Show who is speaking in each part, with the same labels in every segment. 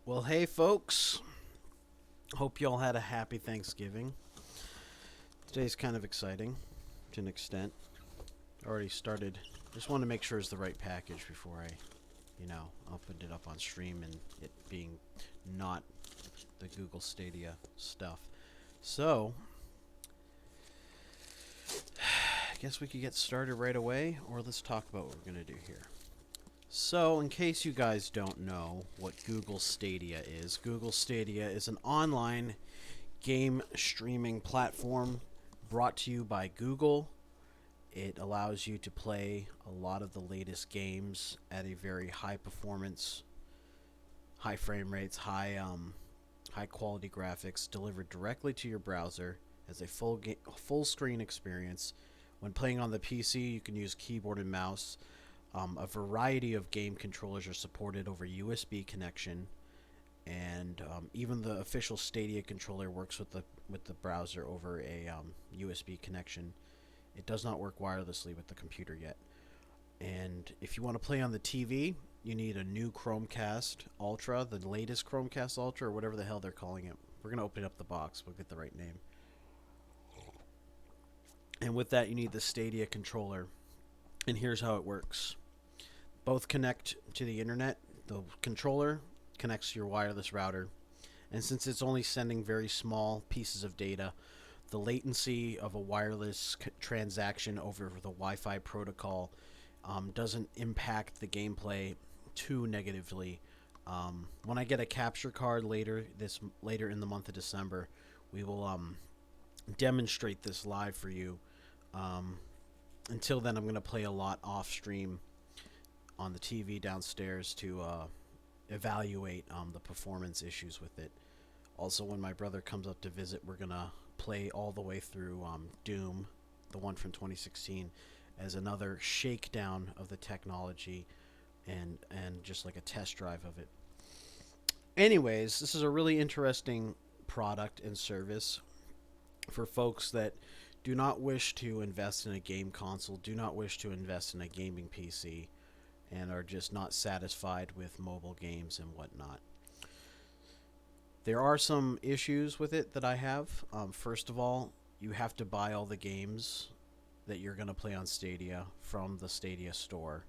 Speaker 1: Well, hey, folks. Hope you all had a happy Thanksgiving. Today's kind of exciting to an extent. Already started. Just want to make sure it's the right package before I opened it up on stream and it being not the Google Stadia stuff. So, I guess we could get started right away, or let's talk about what we're going to do here. So, in case you guys don't know what Google Stadia is an online game streaming platform brought to you by Google. It allows you to play a lot of the latest games at a very high performance, high frame rates, high quality graphics delivered directly to your browser as a full screen experience. When playing on the PC, you can use keyboard and mouse. A variety of game controllers are supported over USB connection, and even the official Stadia controller works with the browser over a USB connection. It does not work wirelessly with the computer yet. And if you want to play on the TV, you need a new Chromecast Ultra, the latest Chromecast Ultra, or whatever the hell they're calling it. We're going to open up the box. We'll get the right name. And with that, you need the Stadia controller. And here's how it works. Both connect to the internet. The controller connects to your wireless router. And since it's only sending very small pieces of data, the latency of a wireless transaction over the Wi-Fi protocol doesn't impact the gameplay too negatively. When I get a capture card later in the month of December, we will demonstrate this live for you. Until then, I'm going to play a lot off stream on the TV downstairs to evaluate the performance issues with it. Also, when my brother comes up to visit, we're going to play all the way through Doom, the one from 2016, as another shakedown of the technology and just like a test drive of it. Anyways, this is a really interesting product and service for folks that do not wish to invest in a game console, do not wish to invest in a gaming PC, and are just not satisfied with mobile games and whatnot. There are some issues with it that I have. First of all, you have to buy all the games that you're going to play on Stadia from the Stadia store.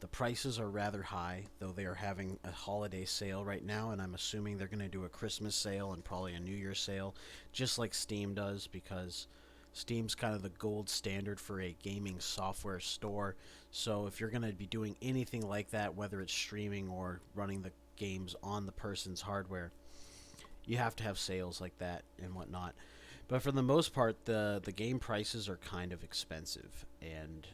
Speaker 1: The prices are rather high, though they are having a holiday sale right now, and I'm assuming they're going to do a Christmas sale and probably a New Year's sale, just like Steam does, because Steam's kind of the gold standard for a gaming software store. So if you're going to be doing anything like that, whether it's streaming or running the games on the person's hardware, you have to have sales like that and whatnot. But for the most part, the game prices are kind of expensive. And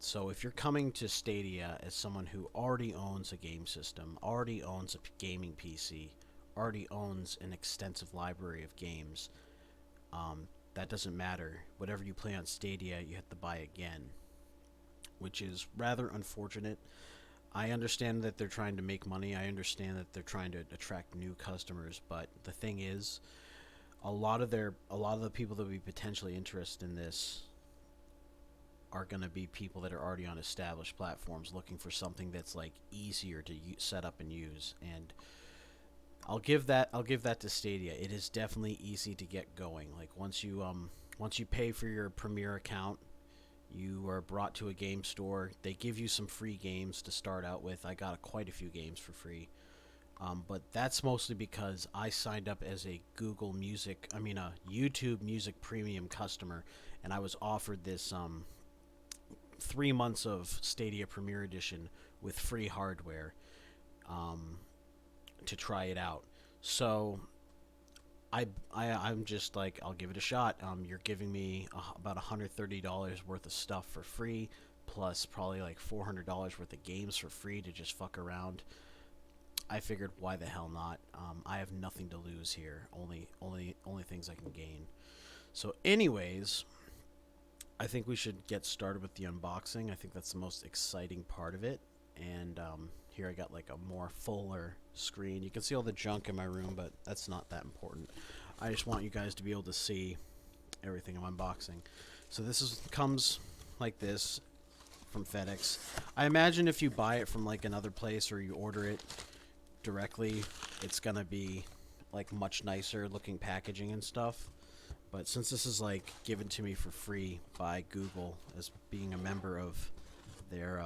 Speaker 1: so if you're coming to Stadia as someone who already owns a game system, already owns a gaming PC, already owns an extensive library of games, that doesn't matter. Whatever you play on Stadia, you have to buy again, which is rather unfortunate. I understand that they're trying to make money. I understand that they're trying to attract new customers, but the thing is, a lot of the people that will be potentially interested in this are going to be people that are already on established platforms looking for something that's like easier to set up and use. And I'll give that to Stadia. It is definitely easy to get going. Like once you pay for your Premier account, you are brought to a game store. They give you some free games to start out with. I got quite a few games for free. But that's mostly because I signed up as a YouTube Music Premium customer, and I was offered this 3 months of Stadia Premier Edition with free hardware to try it out. So I'm just like, I'll give it a shot. You're giving me about $130 worth of stuff for free, plus probably like $400 worth of games for free to just fuck around. I figured, why the hell not? I have nothing to lose here. Only things I can gain. So, anyways, I think we should get started with the unboxing. I think that's the most exciting part of it. And here I got like a more fuller screen. You can see all the junk in my room, but that's not that important. I just want you guys to be able to see everything I'm unboxing. So this comes like this from FedEx. I imagine if you buy it from like another place or you order it, directly, it's gonna be like much nicer looking packaging and stuff. But since this is like given to me for free by Google as being a member of their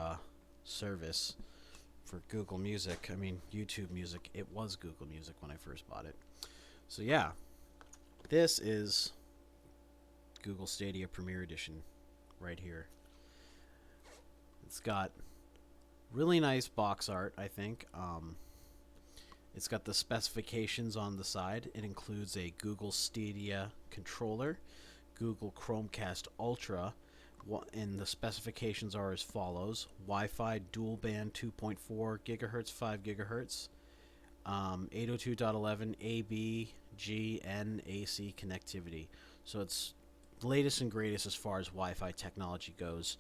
Speaker 1: service for Google Music, I mean YouTube Music, it was Google Music when I first bought it. So yeah, this is Google Stadia Premier Edition right here. It's got really nice box art, I think. It's got the specifications on the side. It includes a Google Stadia controller, Google Chromecast Ultra, and the specifications are as follows: Wi-Fi dual band 2.4 gigahertz, 5 gigahertz, 802.11 AB, G, and AC connectivity. So it's the latest and greatest as far as Wi-Fi technology goes.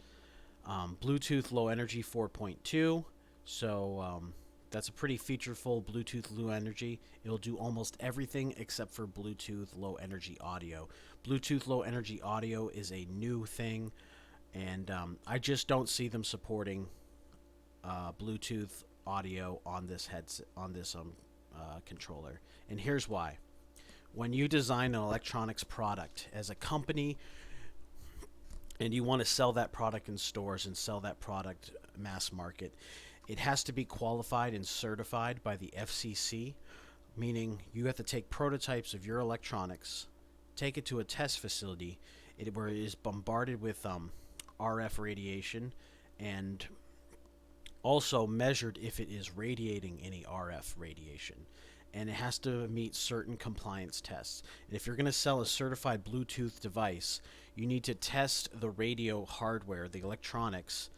Speaker 1: Bluetooth Low Energy 4.2. So that's a pretty featureful Bluetooth Low Energy. It'll do almost everything except for Bluetooth Low Energy Audio. Bluetooth Low Energy Audio is a new thing, and I just don't see them supporting Bluetooth audio on this headset, on this controller. And here's why. When you design an electronics product as a company and you want to sell that product in stores and sell that product mass market, it has to be qualified and certified by the FCC, meaning you have to take prototypes of your electronics, take it to a test facility where it is bombarded with RF radiation, and also measured if it is radiating any RF radiation. And it has to meet certain compliance tests. And if you're going to sell a certified Bluetooth device, you need to test the radio hardware, the electronics,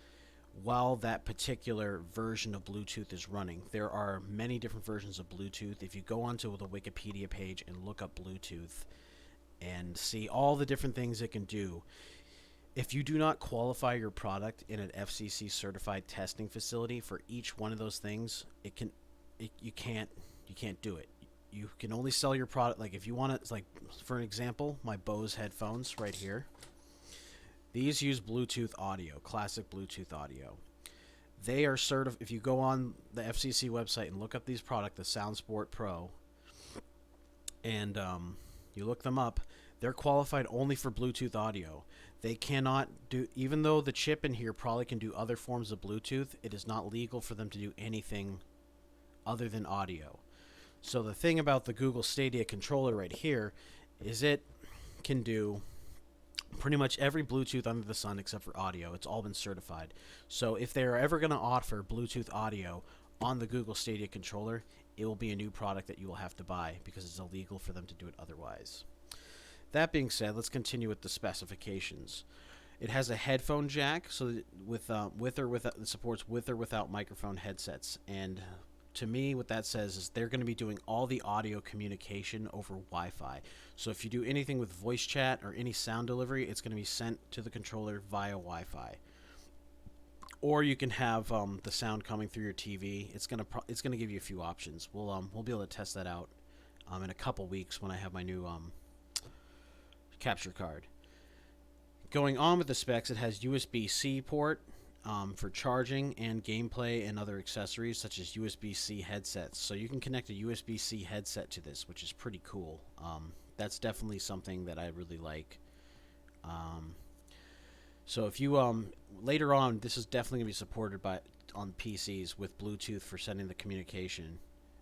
Speaker 1: while that particular version of Bluetooth is running. There are many different versions of Bluetooth. If you go onto the Wikipedia page and look up Bluetooth and see all the different things it can do, if you do not qualify your product in an FCC certified testing facility for each one of those things, you can't do it. You can only sell your product, like if you want it, like for an example, my Bose headphones right here. These use Bluetooth audio, classic Bluetooth audio. They are certified. If you go on the FCC website and look up these products, the SoundSport Pro, and you look them up, they're qualified only for Bluetooth audio. They cannot do, even though the chip in here probably can do other forms of Bluetooth, it is not legal for them to do anything other than audio. So the thing about the Google Stadia controller right here is it can do pretty much every Bluetooth under the sun except for audio. It's all been certified. So if they're ever going to offer Bluetooth audio on the Google Stadia controller, it will be a new product that you will have to buy because it's illegal for them to do it otherwise. That being said, let's continue with the specifications. It has a headphone jack, so with or without, it supports with or without microphone headsets. And to me, what that says is they're going to be doing all the audio communication over Wi-Fi. So if you do anything with voice chat or any sound delivery, it's going to be sent to the controller via Wi-Fi. Or you can have the sound coming through your TV. It's going to give you a few options. We'll be able to test that out in a couple weeks when I have my new capture card. Going on with the specs, it has USB-C port for charging and gameplay and other accessories such as USB-C headsets. So you can connect a USB-C headset to this, which is pretty cool. That's definitely something that I really like. So if you later on, this is definitely going to be supported on PCs with Bluetooth for sending the communication,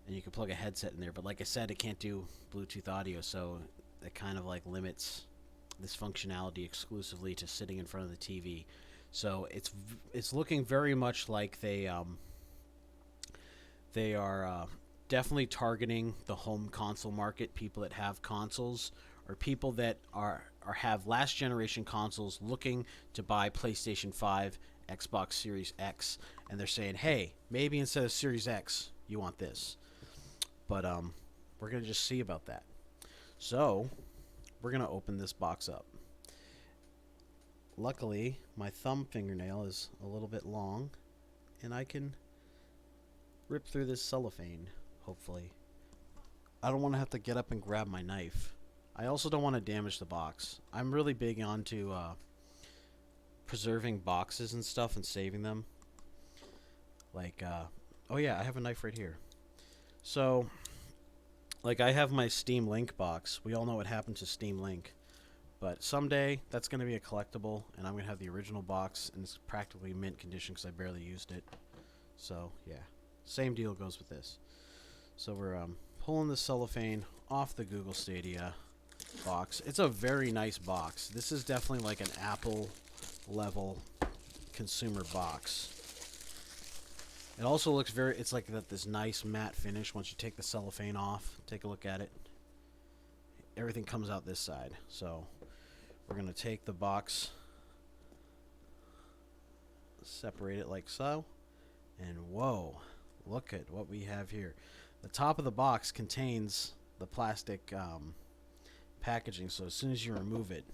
Speaker 1: and you can plug a headset in there. But like I said, it can't do Bluetooth audio, so it kind of like limits this functionality exclusively to sitting in front of the TV. So it's looking very much like they are definitely targeting the home console market, people that have consoles or people that have last generation consoles looking to buy PlayStation 5, Xbox Series X, and they're saying, hey, maybe instead of Series X, you want this. But we're going to just see about that. So we're going to open this box up. Luckily, my thumb fingernail is a little bit long, and I can rip through this cellophane, hopefully. I don't want to have to get up and grab my knife. I also don't want to damage the box. I'm really big onto preserving boxes and stuff and saving them. Like, oh yeah, I have a knife right here. So, like, I have my Steam Link box. We all know what happened to Steam Link. But someday, that's going to be a collectible, and I'm going to have the original box, and it's practically mint condition because I barely used it. So, yeah. Same deal goes with this. So we're pulling the cellophane off the Google Stadia box. It's a very nice box. This is definitely like an Apple level consumer box. It also looks very, it's like this nice matte finish once you take the cellophane off. Take a look at it. Everything comes out this side. So we're going to take the box, separate it like so, and whoa, look at what we have here. The top of the box contains the plastic packaging, so as soon as you remove it,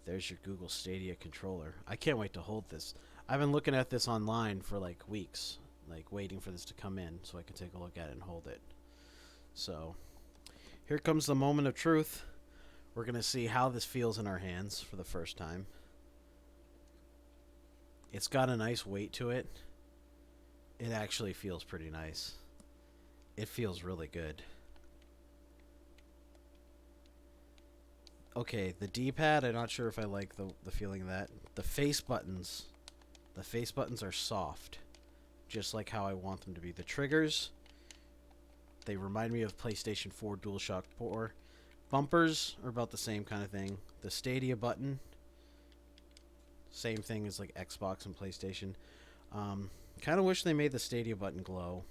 Speaker 1: there's your Google Stadia controller. I can't wait to hold this. I've been looking at this online for like weeks, like waiting for this to come in so I can take a look at it and hold it. So here comes the moment of truth. We're going to see how this feels in our hands for the first time. It's got a nice weight to it. It actually feels pretty nice. It feels really good. Okay, the D-pad, I'm not sure if I like the feeling of that. The face buttons are soft, just like how I want them to be. The triggers, they remind me of PlayStation 4 DualShock 4. Bumpers are about the same kind of thing. The Stadia button, same thing as like Xbox and PlayStation. Kind of wish they made the Stadia button glow.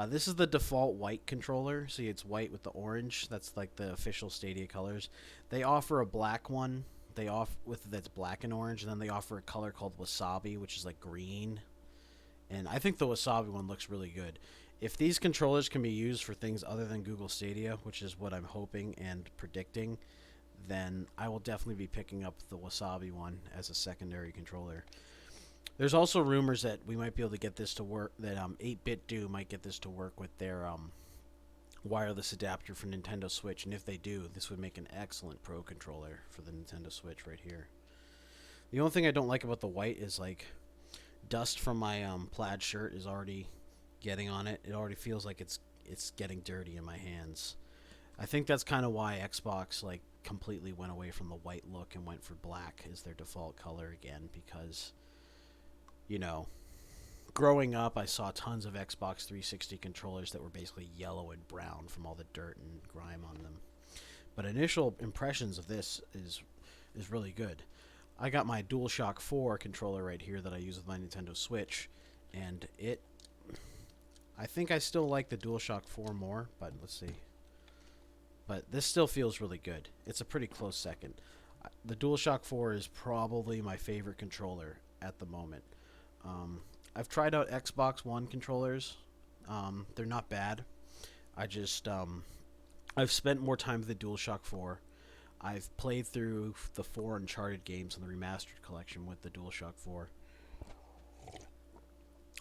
Speaker 1: This is the default white controller. See, it's white with the orange. That's like the official Stadia colors. They offer a black one. They off with that's black and orange, and then they offer a color called Wasabi, which is like green. And I think the Wasabi one looks really good. If these controllers can be used for things other than Google Stadia, which is what I'm hoping and predicting, then I will definitely be picking up the Wasabi one as a secondary controller. There's also rumors that we might be able to get this to work, that 8BitDo might get this to work with their wireless adapter for Nintendo Switch, and if they do, this would make an excellent Pro controller for the Nintendo Switch right here. The only thing I don't like about the white is like dust from my plaid shirt is already getting on it. It already feels like it's getting dirty in my hands. I think that's kind of why Xbox like completely went away from the white look and went for black as their default color again, because you know, growing up I saw tons of Xbox 360 controllers that were basically yellow and brown from all the dirt and grime on them. But initial impressions of this is really good. I got my DualShock 4 controller right here that I use with my Nintendo Switch, and I think I still like the DualShock 4 more, but let's see. But this still feels really good. It's a pretty close second. The DualShock 4 is probably my favorite controller at the moment. I've tried out Xbox One controllers. They're not bad. I've spent more time with the DualShock 4. I've played through the 4 Uncharted games in the remastered collection with the DualShock 4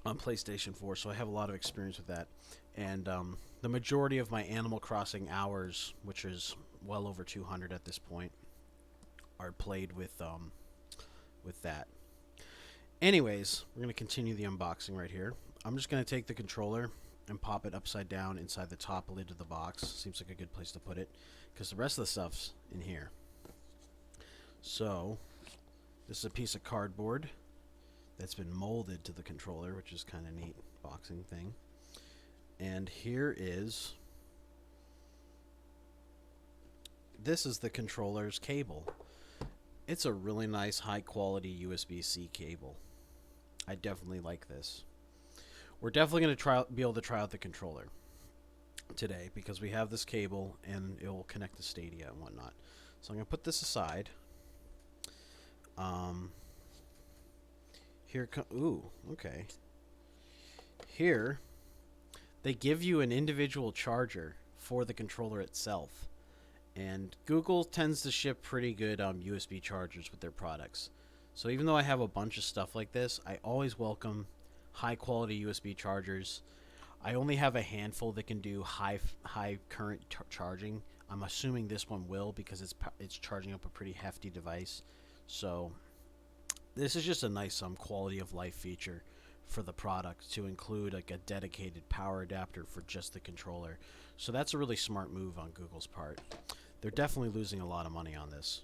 Speaker 1: on PlayStation 4, so I have a lot of experience with that. And the majority of my Animal Crossing hours, which is well over 200 at this point, are played with that. Anyways, we're going to continue the unboxing right here. I'm just going to take the controller and pop it upside down inside the top lid of the box. Seems like a good place to put it, because the rest of the stuff's in here. So, this is a piece of cardboard that's been molded to the controller, which is kind of neat boxing thing. And this is the controller's cable. It's a really nice high quality USB-C cable. I definitely like this. We're definitely going to be able to try out the controller today because we have this cable and it will connect to Stadia and whatnot. So I'm going to put this aside. Ooh, okay. Here, they give you an individual charger for the controller itself. And Google tends to ship pretty good USB chargers with their products. So even though I have a bunch of stuff like this, I always welcome high quality USB chargers. I only have a handful that can do high current charging. I'm assuming this one will because it's charging up a pretty hefty device. So this is just a nice quality of life feature for the product to include like a dedicated power adapter for just the controller. So that's a really smart move on Google's part. They're definitely losing a lot of money on this,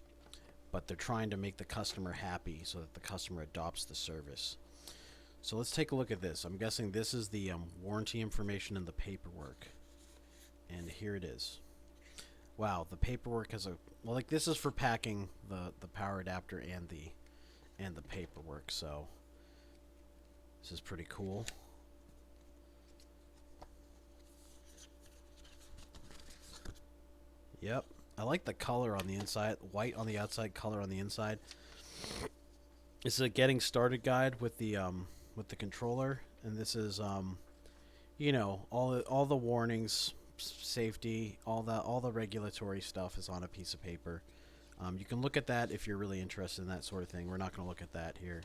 Speaker 1: but they're trying to make the customer happy so that the customer adopts the service. So let's take a look at this. I'm guessing this is the warranty information in the paperwork. And here it is. Wow, the paperwork has a, well, like this is for packing the power adapter and the paperwork. So this is pretty cool. Yep, I like the color on the inside, white on the outside, color on the inside. It's a getting started guide with the controller, and this is you know, all the warnings, safety, all the regulatory stuff is on a piece of paper. You can look at that if you're really interested in that sort of thing. We're not going to look at that here,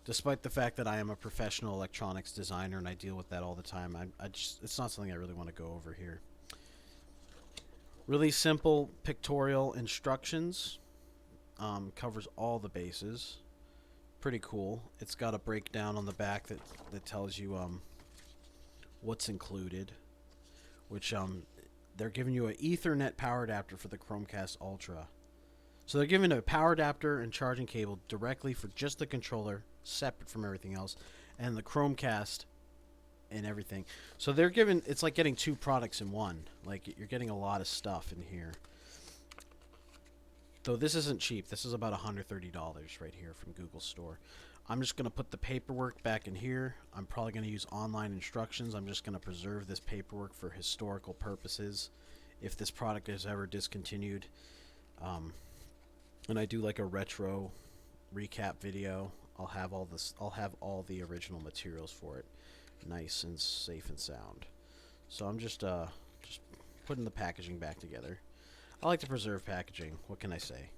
Speaker 1: despite the fact that I am a professional electronics designer and I deal with that all the time. It's not something I really want to go over here. Really simple pictorial instructions. Covers all the bases. Pretty cool. It's got a breakdown on the back that tells you what's included, which they're giving you an Ethernet power adapter for the Chromecast Ultra. So they're giving a power adapter and charging cable directly for just the controller, separate from everything else, and the Chromecast and everything. So they're giving, it's like getting two products in one. Like, you're getting a lot of stuff in here. Though this isn't cheap. This is about $130 right here from Google Store. I'm just going to put the paperwork back in here. I'm probably going to use online instructions. I'm just going to preserve this paperwork for historical purposes if this product is ever discontinued. And I do like a retro recap video. I'll have all the original materials for it, nice and safe and sound. So I'm just putting the packaging back together. I like to preserve packaging. What can I say?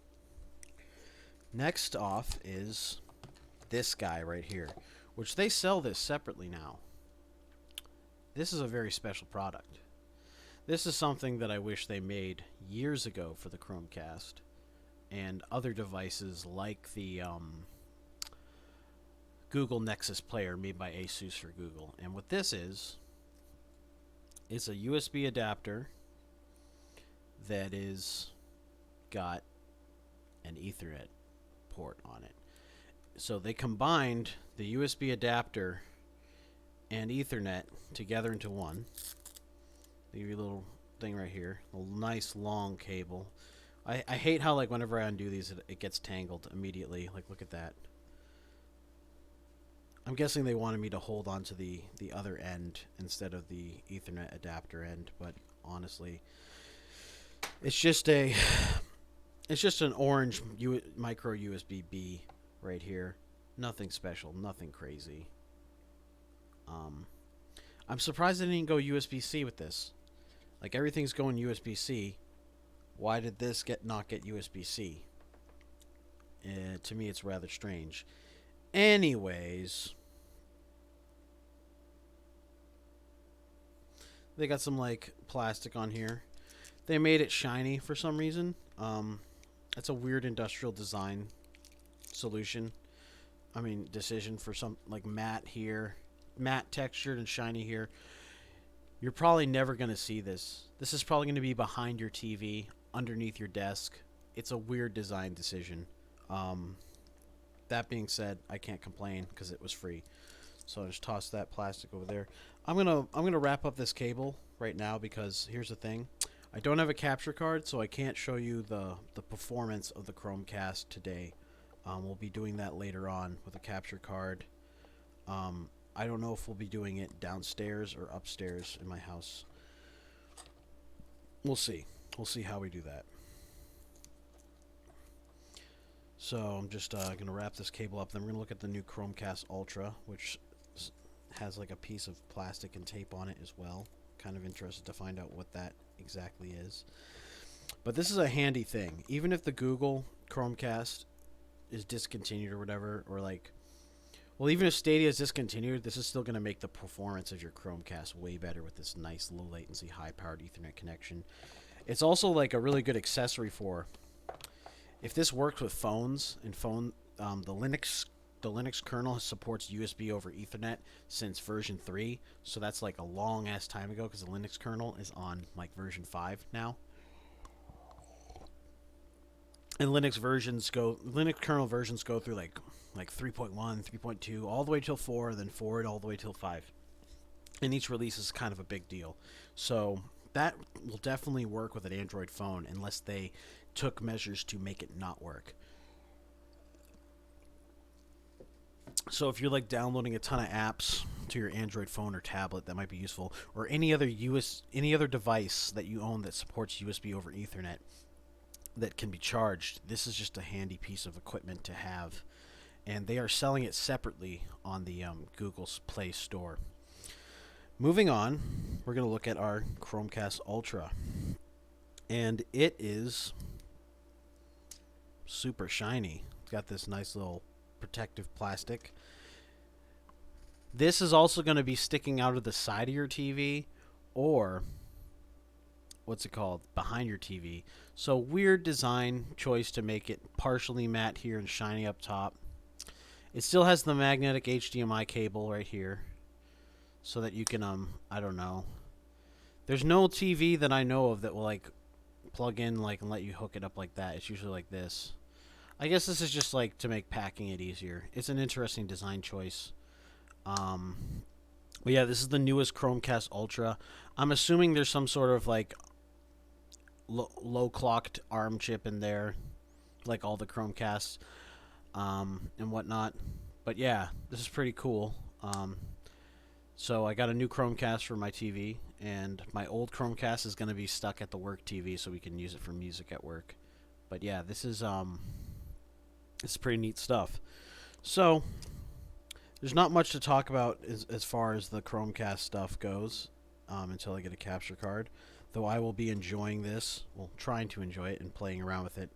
Speaker 1: Next off is this guy right here, which they sell this separately now. This is a very special product. This is something that I wish they made years ago for the Chromecast and other devices like the Google Nexus player made by Asus for Google. And what this is, it's a USB adapter that is got an Ethernet port on it. So they combined the USB adapter and Ethernet together into one. They give you a little thing right here, a nice long cable. I hate how, like, whenever I undo these, it gets tangled immediately. Like, look at that. I'm guessing they wanted me to hold on to the other end instead of the Ethernet adapter end, but honestly, it's just an orange micro USB B right here. Nothing special, nothing crazy. I'm surprised they didn't go USB-C with this. Like, everything's going USB-C. Why did this not get USB-C? To me, it's rather strange. Anyways, they got some, like, plastic on here. They made it shiny for some reason. It's a weird industrial design solution. I mean, decision for some, like, matte here. Matte textured and shiny here. You're probably never going to see this. This is probably going to be behind your TV, underneath your desk. It's a weird design decision. That being said, I can't complain because it was free. So I just tossed that plastic over there. I'm gonna wrap up this cable right now because here's the thing. I don't have a capture card, so I can't show you the performance of the Chromecast today. We'll be doing that later on with a capture card. I don't know if we'll be doing it downstairs or upstairs in my house. We'll see. We'll see how we do that. So I'm just going to wrap this cable up. Then we're going to look at the new Chromecast Ultra, which has like a piece of plastic and tape on it as well. Kind of interested to find out what that exactly is. But this is a handy thing. Even if the Google Chromecast is discontinued or whatever, or like, well, even if Stadia is discontinued, this is still going to make the performance of your Chromecast way better with this nice low latency, high powered Ethernet connection. It's also like a really good accessory for, if this works with phones and the Linux the Linux kernel supports USB over Ethernet since version 3, so that's like a long ass time ago because the Linux kernel is on like version 5 now. And Linux kernel versions go through like 3.1, 3.2, all the way till 4, then 4 and all the way till 5. And each release is kind of a big deal. So that will definitely work with an Android phone unless they took measures to make it not work. So if you're like downloading a ton of apps to your Android phone or tablet, that might be useful, or any other device that you own that supports USB over Ethernet that can be charged, this is just a handy piece of equipment to have. And they are selling it separately on the Google's Play Store. Moving on, we're going to look at our Chromecast Ultra. And it is super shiny. It's got this nice little protective plastic. This is also going to be sticking out of the side of your TV, or what's it called, behind your TV. So weird design choice to make it partially matte here and shiny up top. It still has the magnetic HDMI cable right here, so that you can I don't know. There's no TV that I know of that will like plug in like and let you hook it up like that. It's usually like this. I guess this is just like to make packing it easier. It's an interesting design choice. But yeah, this is the newest Chromecast Ultra. I'm assuming there's some sort of like low clocked ARM chip in there, like all the Chromecasts and whatnot. But yeah, this is pretty cool. So I got a new Chromecast for my TV, and my old Chromecast is going to be stuck at the work TV so we can use it for music at work. But yeah, this is it's pretty neat stuff. So there's not much to talk about as far as the Chromecast stuff goes until I get a capture card. Though I will be enjoying this, well, trying to enjoy it and playing around with it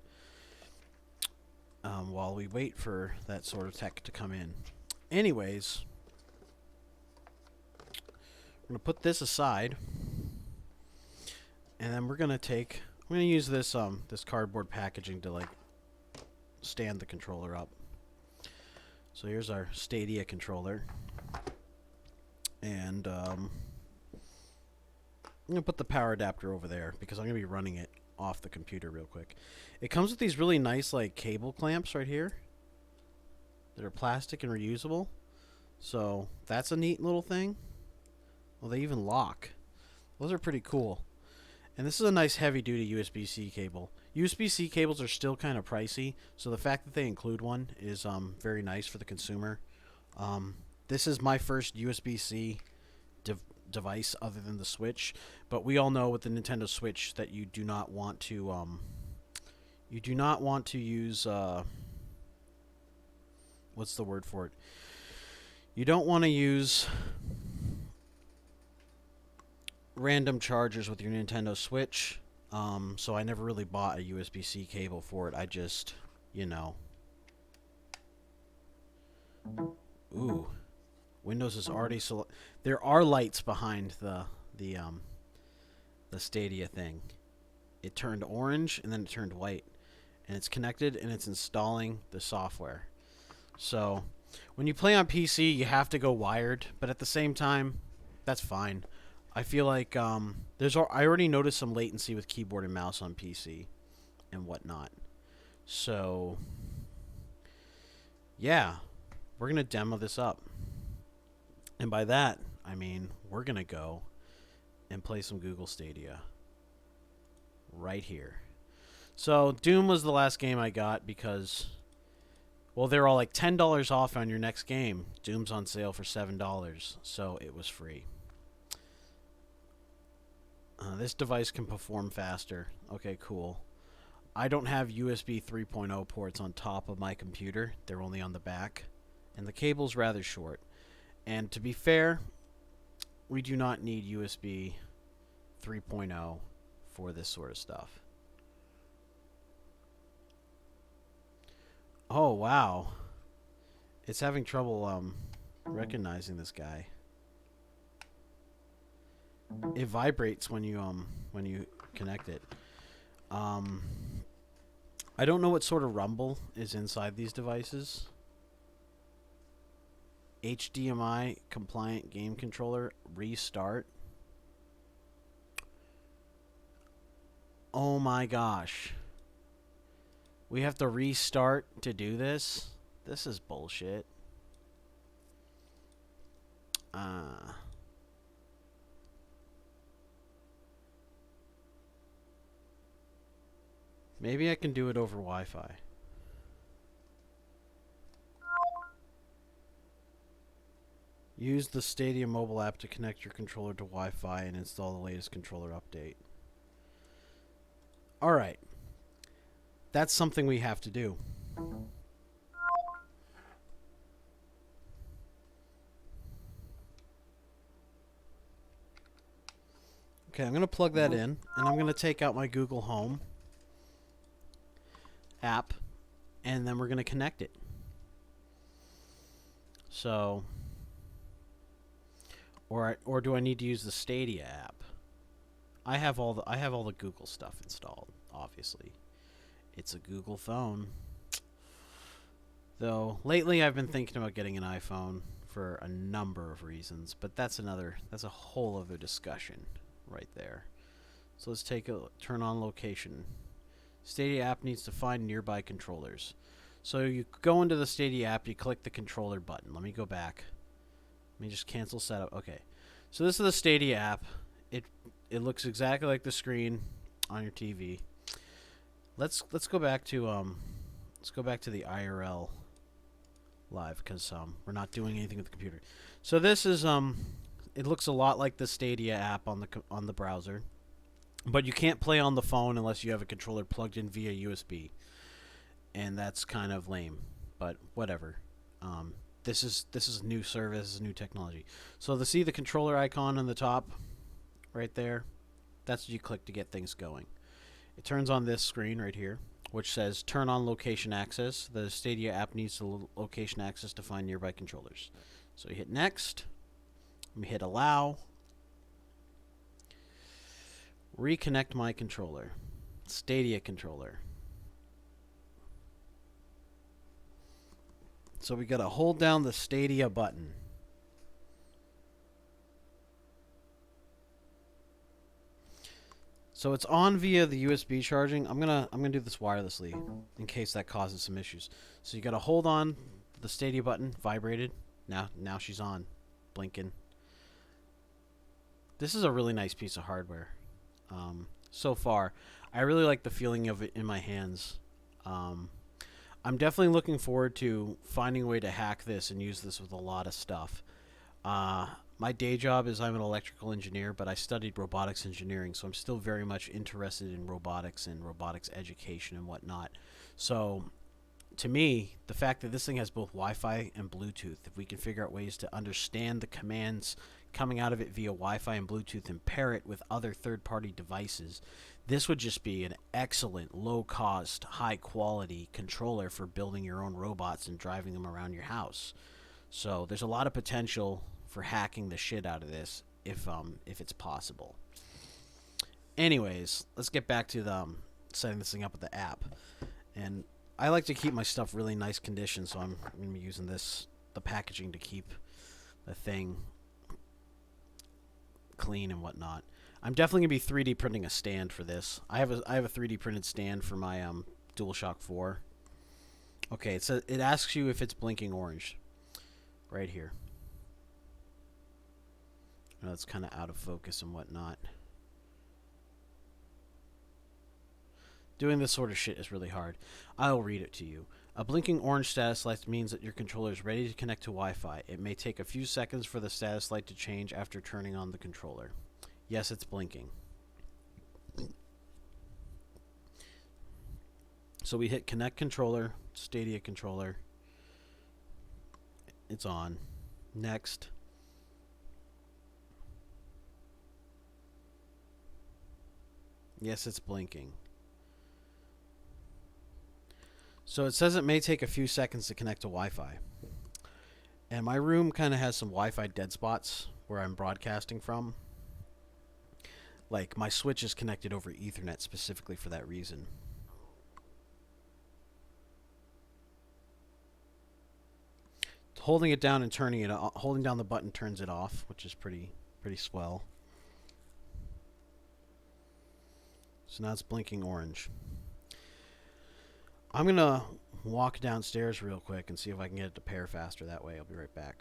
Speaker 1: while we wait for that sort of tech to come in. Anyways, we're going to put this aside, and then I'm going to use this this cardboard packaging to like stand the controller up. So here's our Stadia controller, and I'm going to put the power adapter over there because I'm going to be running it off the computer real quick. It comes with these really nice like cable clamps right here that are plastic and reusable. So that's a neat little thing. Well, they even lock. Those are pretty cool. And this is a nice heavy-duty USB-C cable. USB-C cables are still kind of pricey, so the fact that they include one is very nice for the consumer. This is my first USB-C device other than the Switch, but we all know with the Nintendo Switch that you do not want to use what's the word for it? You don't want to use random chargers with your Nintendo Switch, so I never really bought a USB-C cable for it. I just, ooh, Windows is already there are lights behind the Stadia thing. It turned orange and then it turned white, and it's connected and it's installing the software. So when you play on PC, you have to go wired, but at the same time, that's fine. I feel like I already noticed some latency with keyboard and mouse on PC and whatnot. So yeah, we're going to demo this up. And by that, I mean we're going to go and play some Google Stadia right here. So Doom was the last game I got because, well, they're all like $10 off on your next game. Doom's on sale for $7, so it was free. This device can perform faster. Okay, cool. I don't have USB 3.0 ports on top of my computer. They're only on the back. And the cable's rather short. And to be fair, we do not need USB 3.0 for this sort of stuff. Oh, wow. It's having trouble recognizing this guy. It vibrates when you connect it. I don't know what sort of rumble is inside these devices. HDMI compliant game controller, restart. Oh my gosh. We have to restart to do this? This is bullshit. Maybe I can do it over Wi-Fi. Use the Stadia mobile app to connect your controller to Wi-Fi and install the latest controller update. Alright. That's something we have to do. Okay, I'm going to plug that in, and I'm going to take out my Google Home app, and then we're going to connect it. So, or do I need to use the Stadia app? I have all the Google stuff installed, obviously. It's a Google phone. Though lately I've been thinking about getting an iPhone for a number of reasons, but that's a whole other discussion right there. So let's turn on location. Stadia app needs to find nearby controllers. So you go into the Stadia app, you click the controller button. Let me go back. Let me just cancel setup. Okay. So this is the Stadia app. It looks exactly like the screen on your TV. Let's go back to the IRL live because we're not doing anything with the computer. So this is it looks a lot like the Stadia app on the browser, but you can't play on the phone unless you have a controller plugged in via USB, and that's kind of lame. But whatever. This is a new service, new technology. So see the controller icon on the top, right there. That's what you click to get things going. It turns on this screen right here, which says turn on location access. The Stadia app needs the location access to find nearby controllers. So you hit next. We hit allow. Reconnect my controller. Stadia controller. So we got to hold down the Stadia button. So it's on via the USB charging. I'm gonna do this wirelessly in case that causes some issues. So you got to hold on the Stadia button. Vibrated. Now she's on, blinking. This is a really nice piece of hardware. So far, I really like the feeling of it in my hands. I'm definitely looking forward to finding a way to hack this and use this with a lot of stuff. My day job is I'm an electrical engineer, but I studied robotics engineering, so I'm still very much interested in robotics and robotics education and whatnot. So, to me, the fact that this thing has both Wi-Fi and Bluetooth, if we can figure out ways to understand the commands coming out of it via Wi-Fi and Bluetooth and pair it with other third-party devices, this would just be an excellent, low-cost, high-quality controller for building your own robots and driving them around your house. So there's a lot of potential for hacking the shit out of this if it's possible. Anyways, let's get back to setting this thing up with the app. And I like to keep my stuff really nice condition, so I'm going to be using the packaging to keep the thing clean and whatnot. I'm definitely going to be 3D printing a stand for this. I have a 3D printed stand for my DualShock 4. Okay, it asks you if it's blinking orange. Right here. I know it's kind of out of focus and whatnot. Doing this sort of shit is really hard. I'll read it to you. A blinking orange status light means that your controller is ready to connect to Wi-Fi. It may take a few seconds for the status light to change after turning on the controller. Yes, it's blinking. So we hit connect controller, Stadia controller. It's on. Next. Yes, it's blinking. So it says it may take a few seconds to connect to Wi-Fi. And my room kind of has some Wi-Fi dead spots where I'm broadcasting from. Like, my switch is connected over Ethernet specifically for that reason. Holding it down and turning it off, holding down the button turns it off, which is pretty swell. So now it's blinking orange. I'm going to walk downstairs real quick and see if I can get it to pair faster that way. I'll be right back.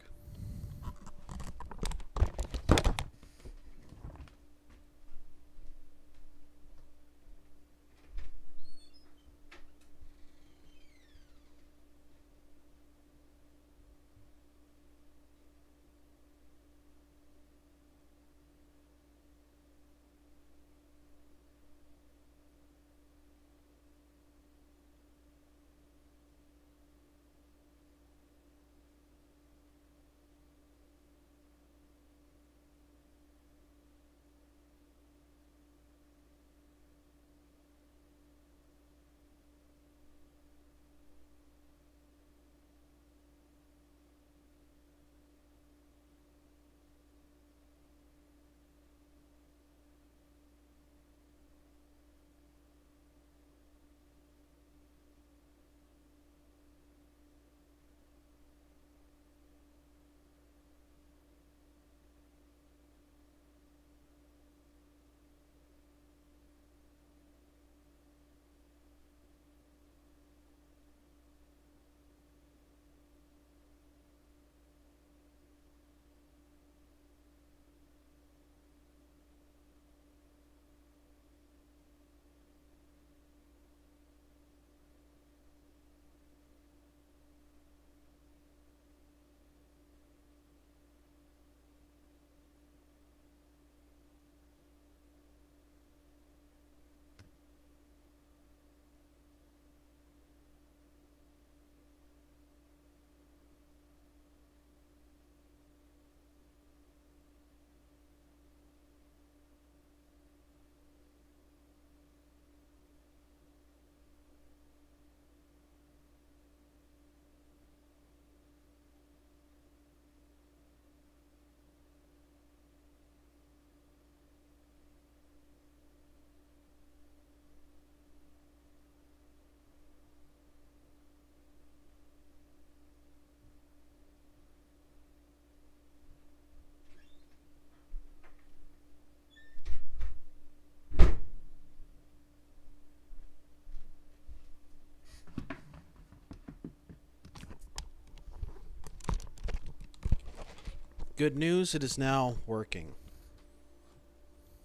Speaker 1: Good news, it is now working.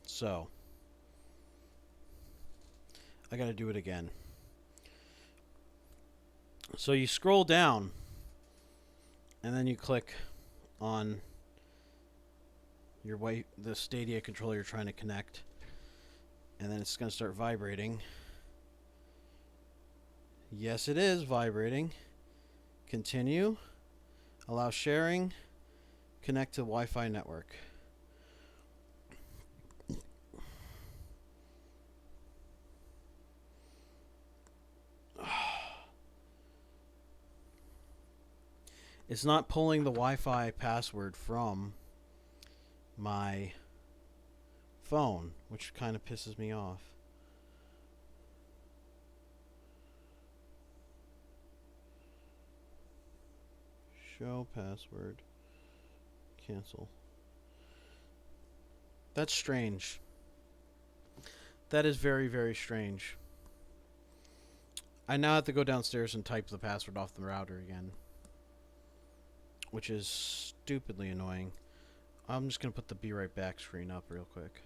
Speaker 1: So, I gotta do it again. So you scroll down, and then you click on the Stadia controller you're trying to connect, and then it's gonna start vibrating. Yes, it is vibrating. Continue. Allow sharing. Connect to Wi-Fi network. It's not pulling the Wi-Fi password from my phone, which kind of pisses me off. Show password. Cancel. That's strange. That is very, very strange. I now have to go downstairs and type the password off the router again, which is stupidly annoying. I'm just going to put the be right back screen up real quick.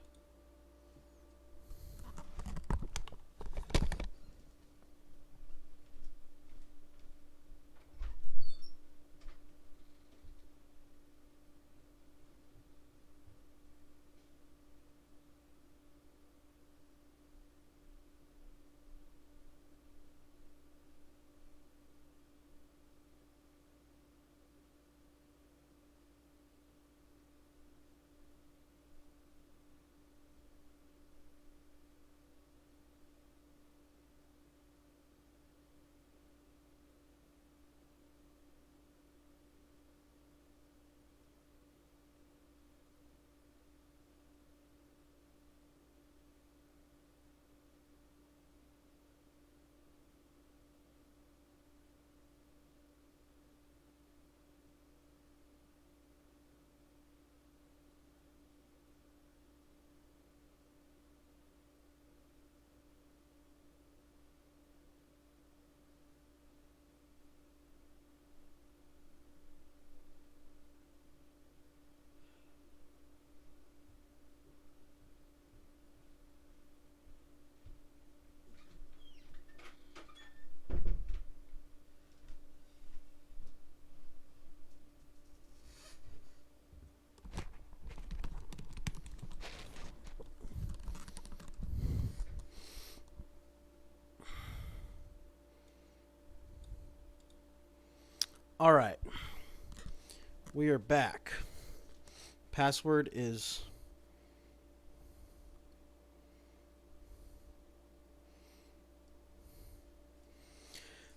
Speaker 1: All right. We are back. Password is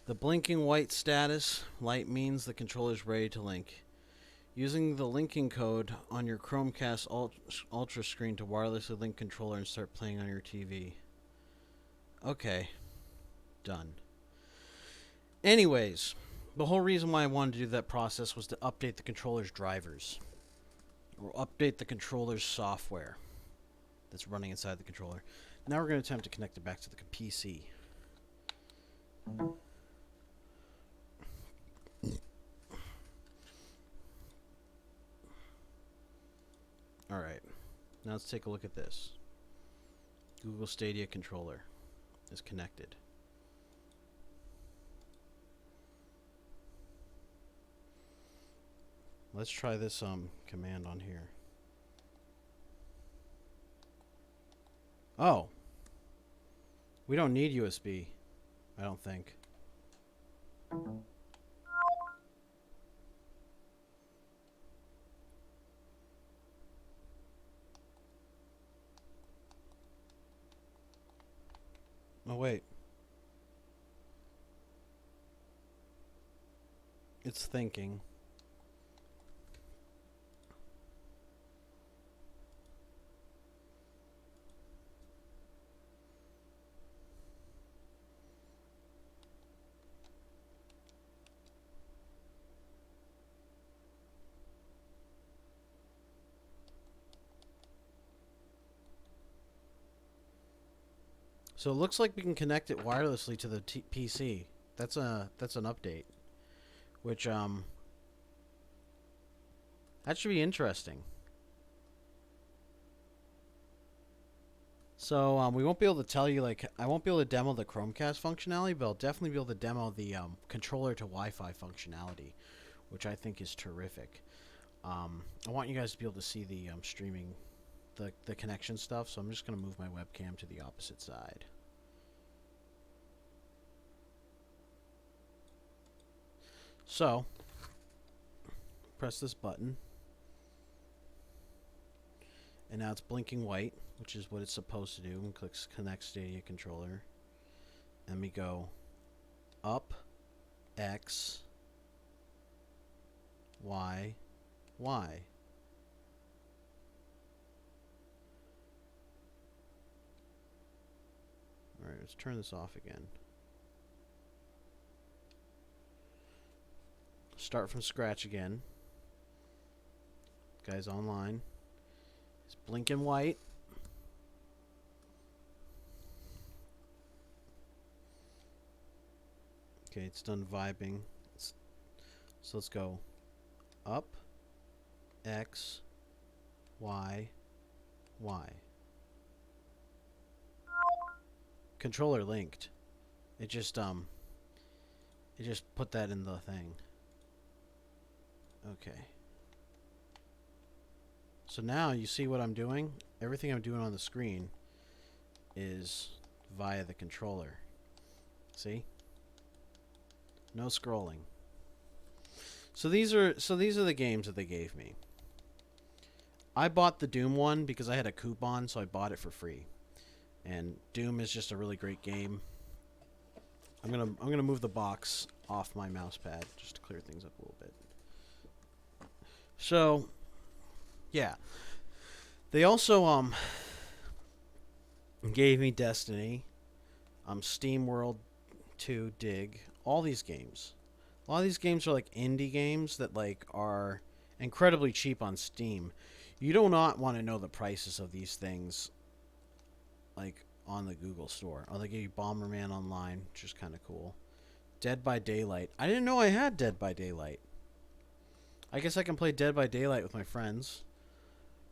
Speaker 1: the blinking white status light means the controller is ready to link. Using the linking code on your Chromecast Ultra screen to wirelessly link controller and start playing on your TV. Okay, done. Anyways, the whole reason why I wanted to do that process was to update the controller's drivers, or update the controller's software that's running inside the controller. Now we're going to attempt to connect it back to the PC. Alright, now let's take a look at this. Google Stadia controller is connected. Let's try this command on here. Oh, we don't need USB, I don't think. Oh, wait. It's thinking. So it looks like we can connect it wirelessly to the PC. That's an update, which that should be interesting. So we won't be able to tell you, like, I won't be able to demo the Chromecast functionality, but I'll definitely be able to demo the controller to Wi-Fi functionality, which I think is terrific. I want you guys to be able to see the streaming, the connection stuff, so I'm just going to move my webcam to the opposite side. So, press this button, and now it's blinking white, which is what it's supposed to do, and click Connect Stadia Controller. And we go up, X, Y, Y. Alright, let's turn this off again. Start from scratch again. Guy's online. It's blinking white. Okay, it's done vibing. So let's go up, X, Y, Y. Controller linked. It just put that in the thing. Okay. So now you see what I'm doing? Everything I'm doing on the screen is via the controller. See? No scrolling. So these are the games that they gave me. I bought the Doom one because I had a coupon, so I bought it for free. And Doom is just a really great game. I'm gonna move the box off my mouse pad just to clear things up a little bit. So, yeah. They also gave me Destiny, Steam World 2, Dig, all these games. A lot of these games are like indie games that like are incredibly cheap on Steam. You do not want to know the prices of these things like on the Google store. Oh, they give you Bomberman Online, which is kind of cool. Dead by Daylight. I didn't know I had Dead by Daylight. I guess I can play Dead by Daylight with my friends.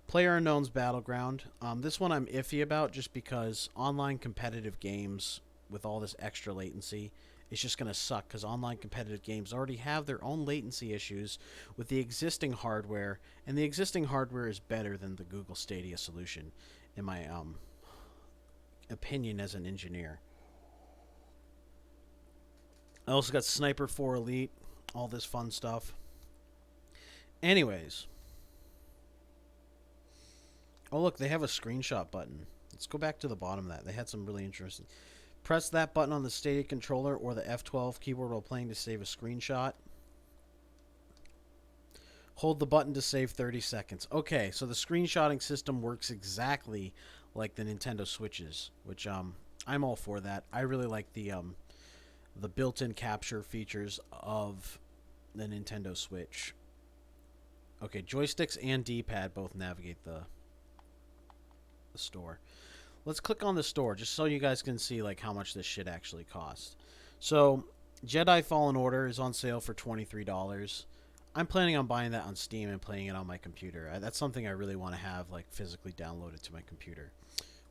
Speaker 1: PlayerUnknown's Battleground. This one I'm iffy about just because online competitive games with all this extra latency, it's just going to suck because online competitive games already have their own latency issues with the existing hardware, and the existing hardware is better than the Google Stadia solution, in my opinion as an engineer. I also got Sniper 4 Elite. all this fun stuff. Anyways. Oh, look, they have a screenshot button. Let's go back to the bottom of that. They had some really interesting. Press that button on the Stadia controller or the F12 keyboard while playing to save a screenshot. Hold the button to save 30 seconds. Okay, so the screenshotting system works exactly like the Nintendo Switches, which I'm all for that. I really like the built-in capture features of the Nintendo Switch. Okay, joysticks and D-pad both navigate the store. Let's click on the store just so you guys can see like how much this shit actually costs. So Jedi Fallen Order is on sale for $23. I'm planning on buying that on Steam and playing it on my computer. That's something I really want to have like physically downloaded to my computer.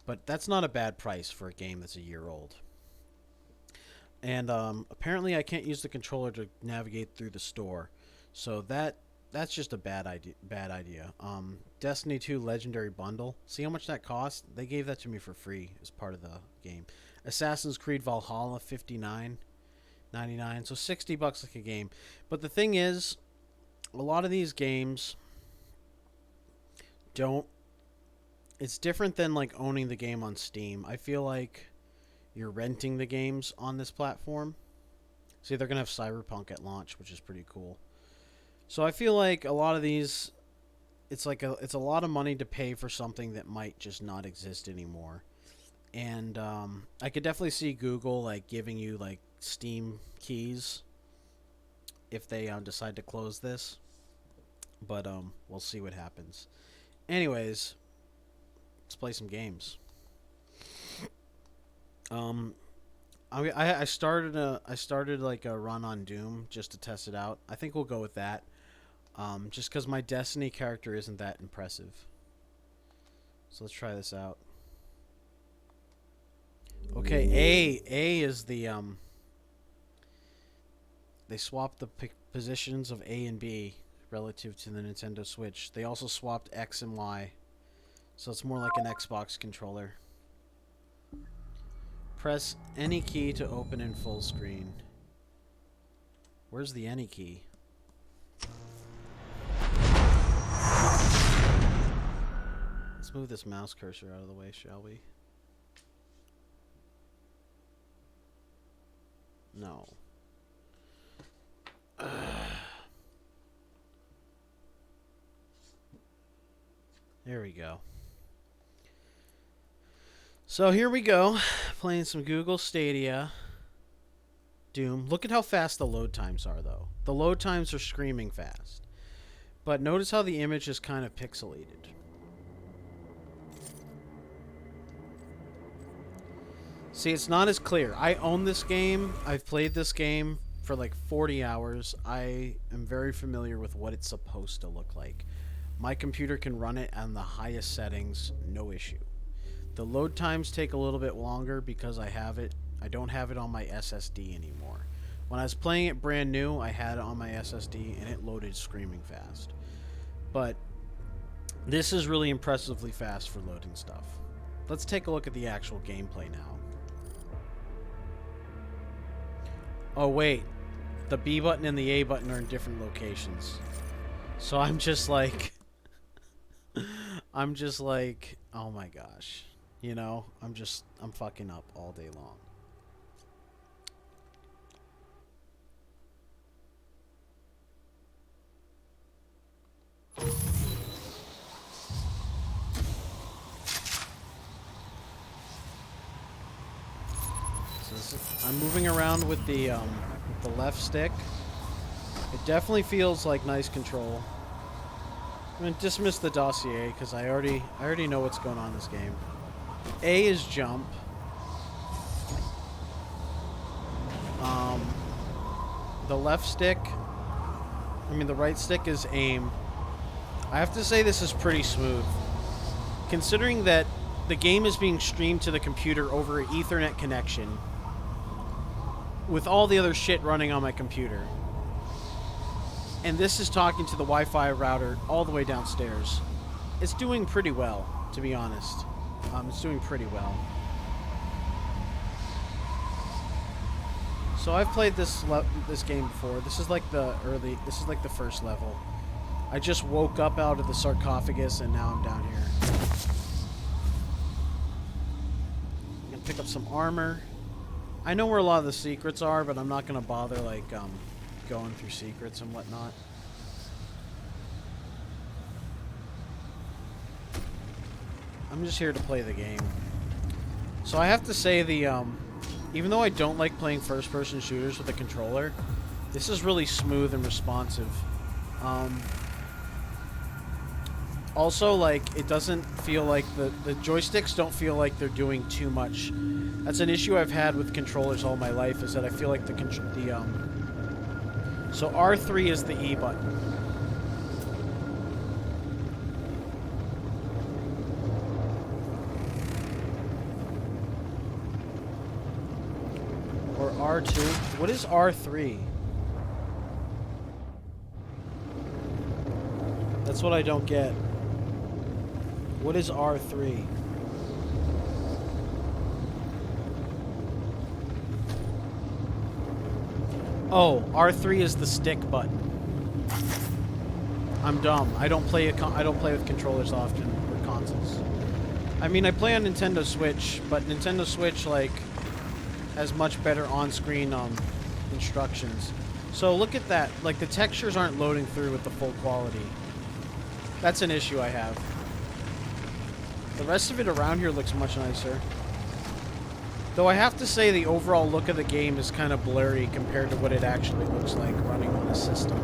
Speaker 1: But that's not a bad price for a game that's a year old. And apparently I can't use the controller to navigate through the store. So that's just a bad idea. Destiny 2 Legendary Bundle. See how much that cost? They gave that to me for free as part of the game. Assassin's Creed Valhalla, $59.99. So $60 like a game. But the thing is, a lot of these games don't... It's different than like owning the game on Steam. I feel like you're renting the games on this platform. See, they're going to have Cyberpunk at launch, which is pretty cool. So I feel like a lot of these, it's a lot of money to pay for something that might just not exist anymore. And I could definitely see Google like giving you like Steam keys if they decide to close this. But we'll see what happens. Anyways, let's play some games. I started like a run on Doom just to test it out. I think we'll go with that. Just because my Destiny character isn't that impressive. So let's try this out. Okay, A is the they swapped the positions of A and B relative to the Nintendo Switch. They also swapped X and Y, so it's more like an Xbox controller. Press any key to open in full screen. Where's the any key? Let's move this mouse cursor out of the way, shall we? No. There we go. So here we go, playing some Google Stadia. Doom. Look at how fast the load times are, though. The load times are screaming fast. But notice how the image is kind of pixelated. See, it's not as clear. I own this game. I've played this game for like 40 hours. I am very familiar with what it's supposed to look like. My computer can run it on the highest settings, no issue. The load times take a little bit longer because I don't have it on my SSD anymore. When I was playing it brand new, I had it on my SSD and it loaded screaming fast. But this is really impressively fast for loading stuff. Let's take a look at the actual gameplay now. Oh wait, the B button and the A button are in different locations. So I'm just like, oh my gosh. You know, I'm fucking up all day long. So I'm moving around with the left stick. It definitely feels like nice control. I'm gonna dismiss the dossier because I already know what's going on in this game. A is jump. The left stick, the right stick is aim. I have to say this is pretty smooth. Considering that the game is being streamed to the computer over an Ethernet connection with all the other shit running on my computer. And this is talking to the Wi-Fi router all the way downstairs. It's doing pretty well, to be honest. It's doing pretty well. So I've played this game before. This is like the first level. I just woke up out of the sarcophagus and now I'm down here. I'm gonna pick up some armor. I know where a lot of the secrets are, but I'm not gonna bother like going through secrets and whatnot. I'm just here to play the game. So I have to say even though I don't like playing first-person shooters with a controller, this is really smooth and responsive. Also, like, it doesn't feel like the joysticks don't feel like they're doing too much. That's an issue I've had with controllers all my life, is that I feel like so R3 is the E button. Or R2. What is R3? That's what I don't get. What is R3? Oh, R3 is the stick button. I'm dumb. I don't play with controllers often, or consoles. I mean, I play on Nintendo Switch, but Nintendo Switch like has much better on-screen instructions. So look at that. Like, the textures aren't loading through with the full quality. That's an issue I have. The rest of it around here looks much nicer. Though I have to say the overall look of the game is kind of blurry compared to what it actually looks like running on a system.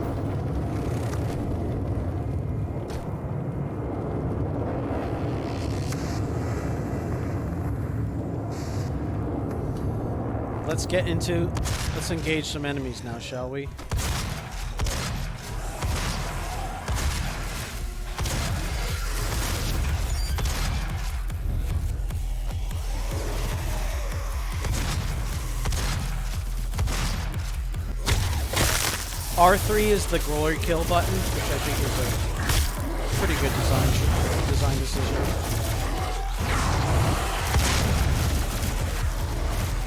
Speaker 1: Let's engage some enemies now, shall we? R3 is the glory kill button, which I think is a pretty good design decision.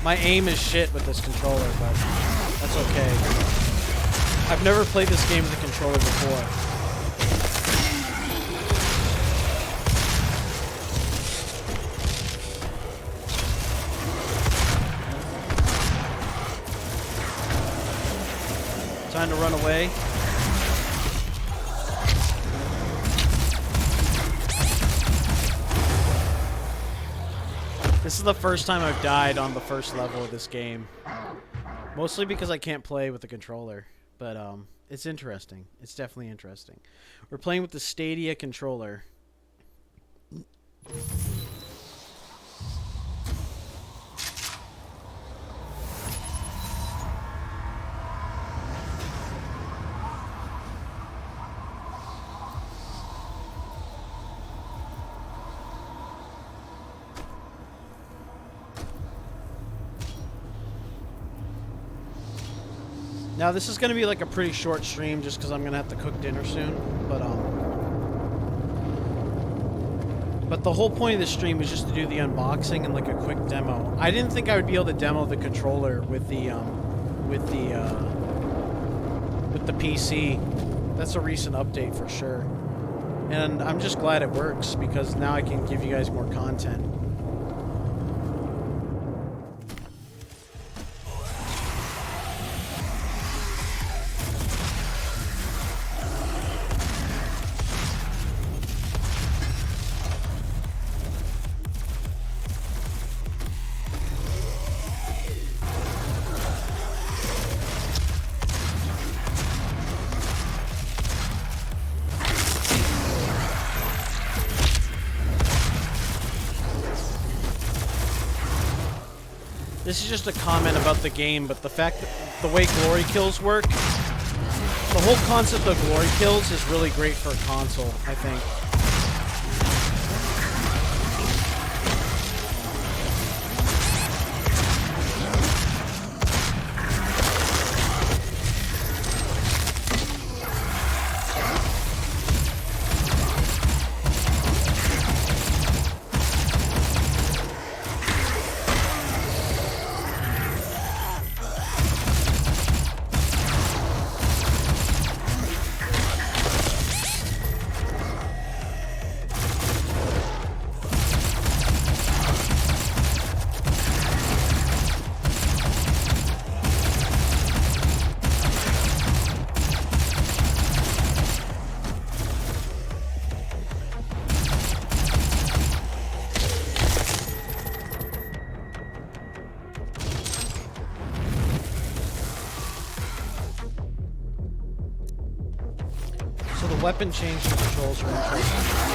Speaker 1: My aim is shit with this controller, but that's okay. I've never played this game with a controller before. Time to run away. This is the first time I've died on the first level of this game. Mostly because I can't play with the controller. But it's interesting. It's definitely interesting. We're playing with the Stadia controller. Now this is going to be like a pretty short stream just because I'm going to have to cook dinner soon, but the whole point of this stream is just to do the unboxing and like a quick demo. I didn't think I would be able to demo the controller with the PC. That's a recent update for sure. And I'm just glad it works because now I can give you guys more content. This is just a comment about the game, but the fact that the way glory kills work, the whole concept of glory kills is really great for a console, I think. weapon changing controls are interesting.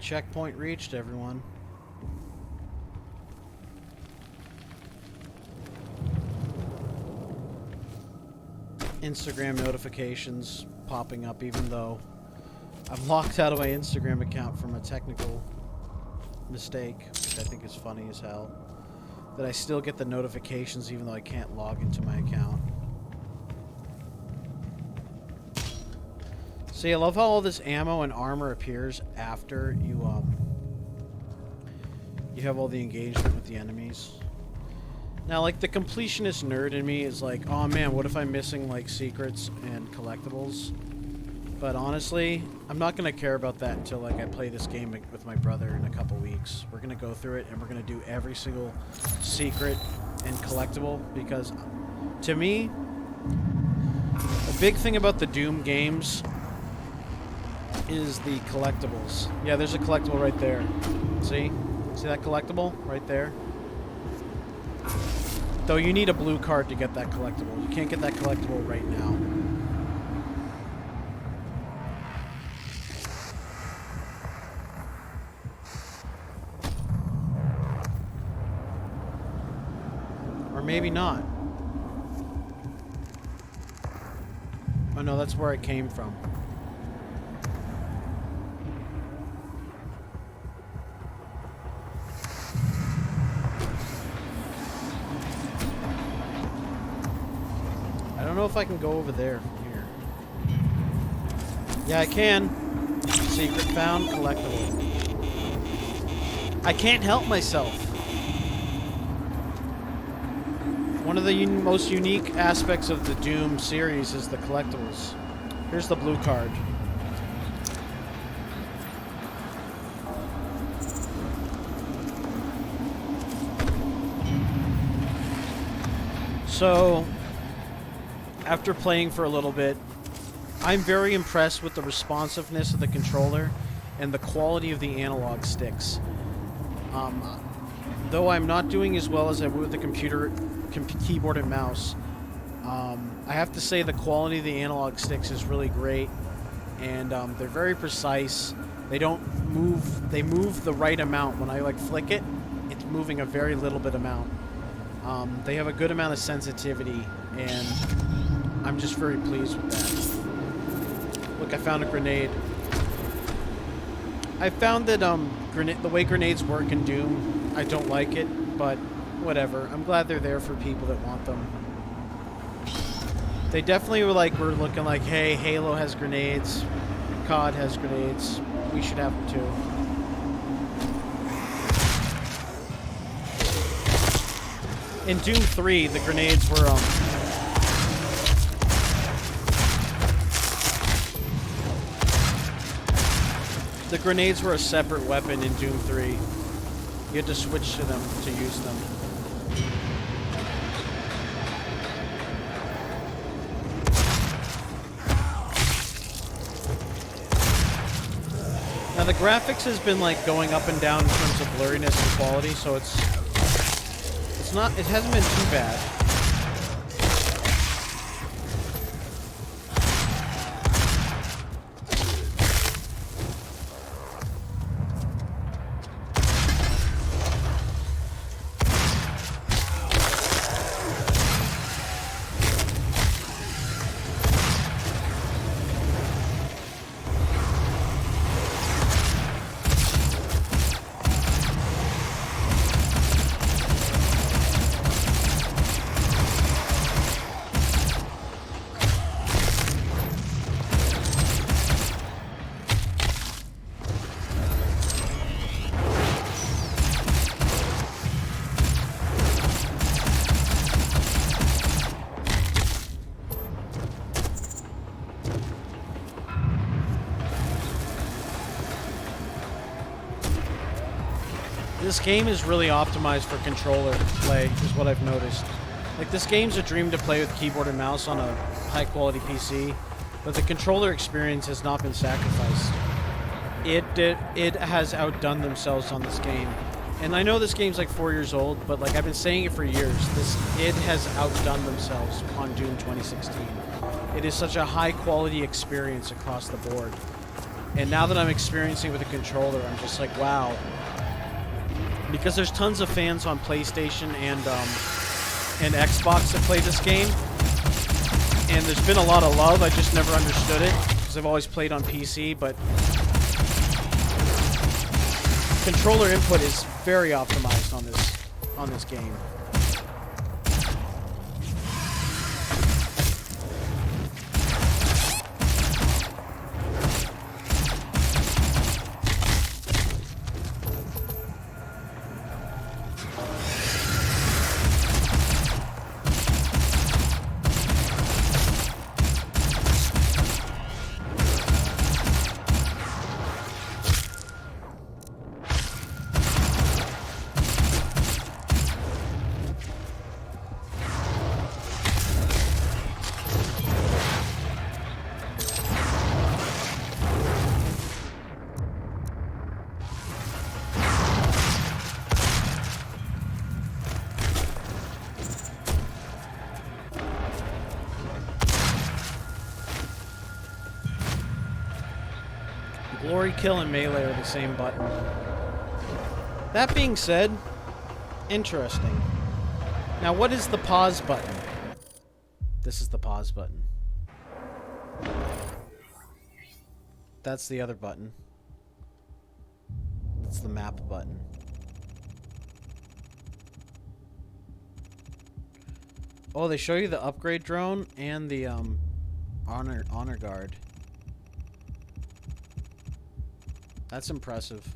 Speaker 1: Checkpoint reached, everyone. Instagram notifications popping up even though I'm locked out of my Instagram account from a technical mistake, which I think is funny as hell. That I still get the notifications even though I can't log into my account. See, I love how all this ammo and armor appears after you have all the engagement with the enemies. Now, like, the completionist nerd in me is like, oh man, what if I'm missing, like, secrets and collectibles? But honestly, I'm not going to care about that until, like, I play this game with my brother in a couple weeks. We're going to go through it, and we're going to do every single secret and collectible, because, to me, a big thing about the Doom games is the collectibles. Yeah, there's a collectible right there. See? See that collectible right there? Though you need a blue card to get that collectible. You can't get that collectible right now. Or maybe not. Oh no, that's where I came from. I don't know if I can go over there from here. Yeah, I can. Secret found, collectible. I can't help myself. One of the most unique aspects of the Doom series is the collectibles. Here's the blue card. So, after playing for a little bit, I'm very impressed with the responsiveness of the controller and the quality of the analog sticks. Though I'm not doing as well as I would with the keyboard and mouse, I have to say the quality of the analog sticks is really great, and they're very precise. They don't move, they move the right amount. When I like flick it, it's moving a very little bit amount. They have a good amount of sensitivity, and I'm just very pleased with that. Look, I found a grenade. I found that the way grenades work in Doom, I don't like it, but whatever. I'm glad they're there for people that want them. They definitely were looking like, hey, Halo has grenades, COD has grenades, we should have them too. In Doom 3, the grenades were the grenades were a separate weapon in Doom 3. You had to switch to them to use them. Now the graphics has been like going up and down in terms of blurriness and quality, so it's It hasn't been too bad. This game is really optimized for controller play, is what I've noticed. Like, this game's a dream to play with keyboard and mouse on a high-quality PC, but the controller experience has not been sacrificed. It has outdone themselves on this game. And I know this game's like 4 years old, but like I've been saying it for years, it has outdone themselves on Doom 2016. It is such a high-quality experience across the board. And now that I'm experiencing with a controller, I'm just like, wow. Because there's tons of fans on PlayStation and Xbox that play this game, and there's been a lot of love. I just never understood it because I've always played on PC. But controller input is very optimized on this game. Glory, kill, and melee are the same button. That being said, interesting. Now, what is the pause button? This is the pause button. That's the other button. That's the map button. Oh, they show you the upgrade drone and the honor guard. That's impressive.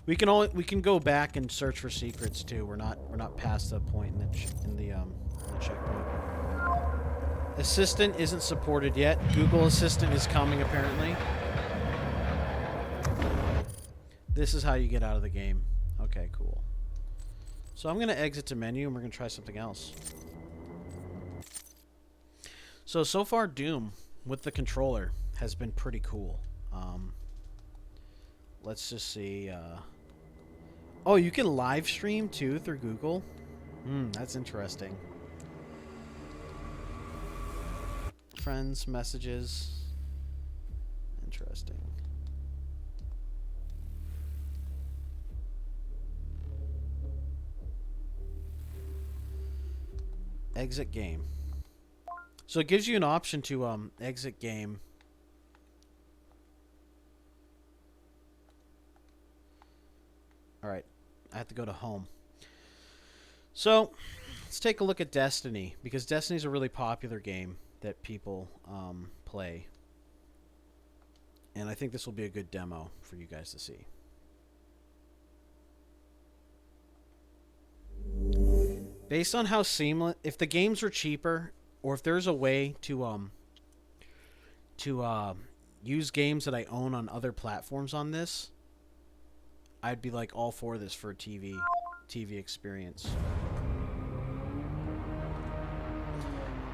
Speaker 1: We can go back and search for secrets too. We're not past the point in the checkpoint. Assistant isn't supported yet. Google Assistant is coming apparently. This is how you get out of the game. Okay, cool. So I'm gonna exit to menu and we're gonna try something else. So far Doom with the controller has been pretty cool. Let's just see. Oh, you can live stream too through Google? That's interesting. Friends, messages. Interesting. Exit game. So it gives you an option to exit game. Alright, I have to go to home. So, let's take a look at Destiny, because Destiny's a really popular game that people play. And I think this will be a good demo for you guys to see. Based on how seamless, if the games were cheaper, or if there's a way to use games that I own on other platforms on this, I'd be like all for this for a TV experience.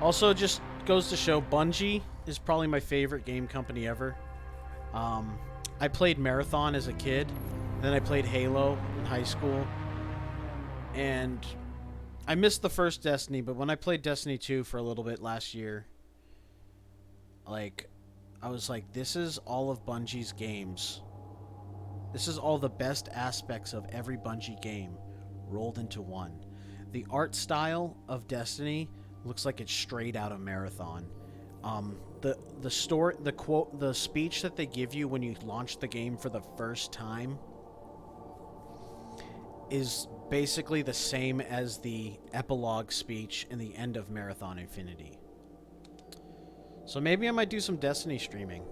Speaker 1: Also, just goes to show Bungie is probably my favorite game company ever. I played Marathon as a kid, then I played Halo in high school, and I missed the first Destiny, but when I played Destiny 2 for a little bit last year, like, I was like, this is all of Bungie's games. This is all the best aspects of every Bungie game rolled into one. The art style of Destiny looks like it's straight out of Marathon. The story, the quote, the speech that they give you when you launch the game for the first time is basically the same as the epilogue speech in the end of Marathon Infinity. So maybe I might do some Destiny streaming,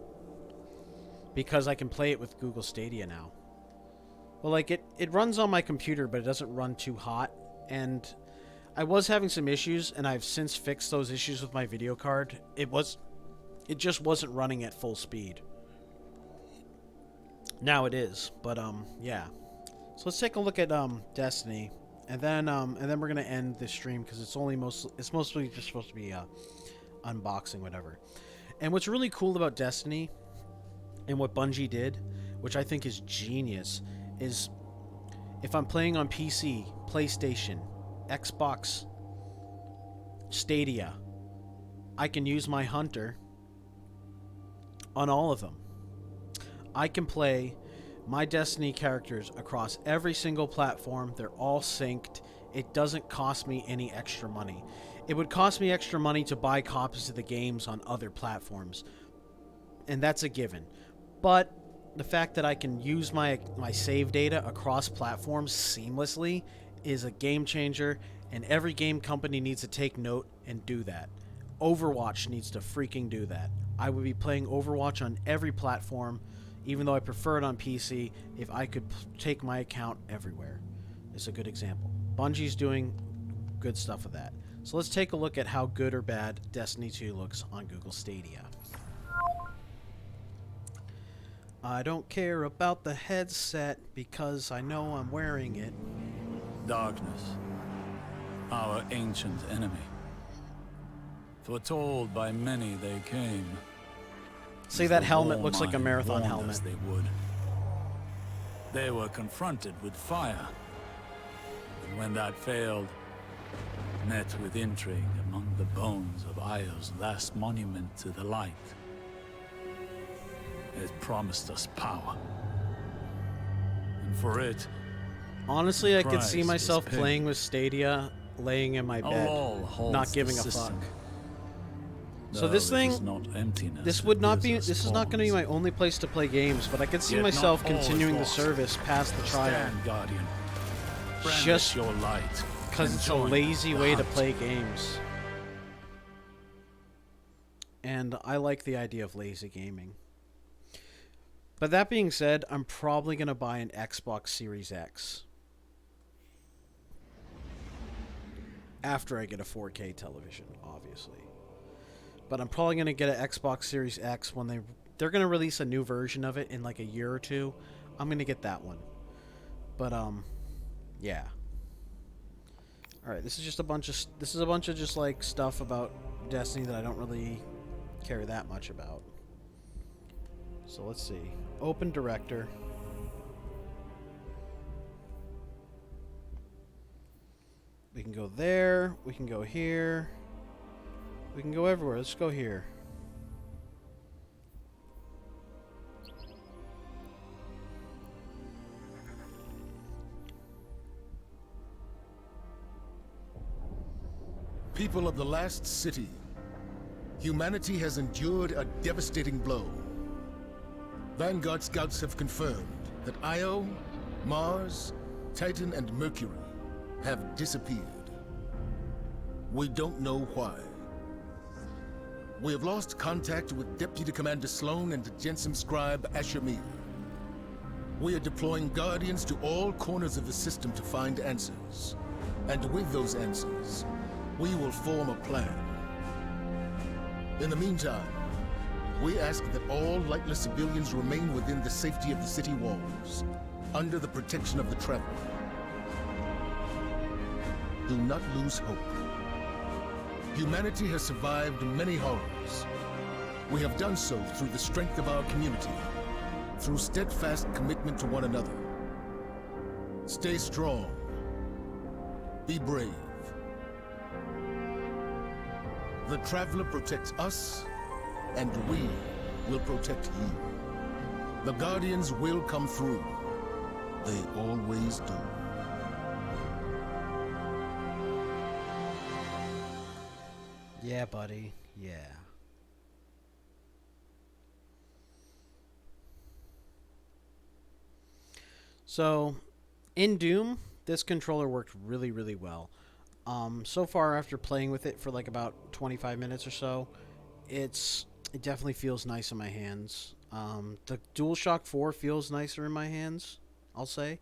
Speaker 1: because I can play it with Google Stadia now. Well, like, it runs on my computer, but it doesn't run too hot, and I was having some issues, and I've since fixed those issues with my video card. It just wasn't running at full speed. Now it is, but yeah. So let's take a look at Destiny, and then we're gonna end this stream because it's mostly just supposed to be unboxing, whatever. And what's really cool about Destiny, and what Bungie did, which I think is genius, is if I'm playing on PC, PlayStation, Xbox, Stadia, I can use my Hunter on all of them. I can play my Destiny characters across every single platform. They're all synced. It doesn't cost me any extra money. It would cost me extra money to buy copies of the games on other platforms, and that's a given. But the fact that I can use my save data across platforms seamlessly is a game changer, and every game company needs to take note and do that. Overwatch needs to freaking do that. I would be playing Overwatch on every platform, even though I prefer it on PC, if I could take my account everywhere. It's a good example. Bungie's doing good stuff with that. So let's take a look at how good or bad Destiny 2 looks on Google Stadia. I don't care about the headset because I know I'm wearing it.
Speaker 2: Darkness, our ancient enemy. Foretold by many they came.
Speaker 1: See, that helmet looks like a Marathon helmet.
Speaker 2: They would. They were confronted with fire. And when that failed, met with intrigue among the bones of Io's last monument to the light. It promised us power. And for it,
Speaker 1: honestly, I could see myself playing with Stadia, laying in my bed, not giving a fuck. So this thing, this is not going to be my only place to play games, but I could see myself continuing the service past the trial. Just because it's a lazy way to play games. And I like the idea of lazy gaming. But that being said, I'm probably going to buy an Xbox Series X after I get a 4K television, obviously. But I'm probably going to get an Xbox Series X when they're going to release a new version of it in like a year or two. I'm going to get that one. But yeah. All right, this is a bunch of just like stuff about Destiny that I don't really care that much about. So let's see. Open Director. We can go there. We can go here. We can go everywhere. Let's go here.
Speaker 3: People of the last city, humanity has endured a devastating blow. Vanguard scouts have confirmed that Io, Mars, Titan, and Mercury have disappeared. We don't know why. We have lost contact with Deputy Commander Sloan and Jensen Scribe Ashamir. We are deploying Guardians to all corners of the system to find answers. And with those answers, we will form a plan. In the meantime, we ask that all lightless civilians remain within the safety of the city walls, under the protection of the Traveler. Do not lose hope. Humanity has survived many horrors. We have done so through the strength of our community, through steadfast commitment to one another. Stay strong. Be brave. The Traveler protects us, and we will protect you. The Guardians will come through. They always do.
Speaker 1: Yeah, buddy. Yeah. So, in Doom, this controller worked really, really well. So far, after playing with it for like about 25 minutes or so, it definitely feels nice in my hands. The DualShock 4 feels nicer in my hands, I'll say,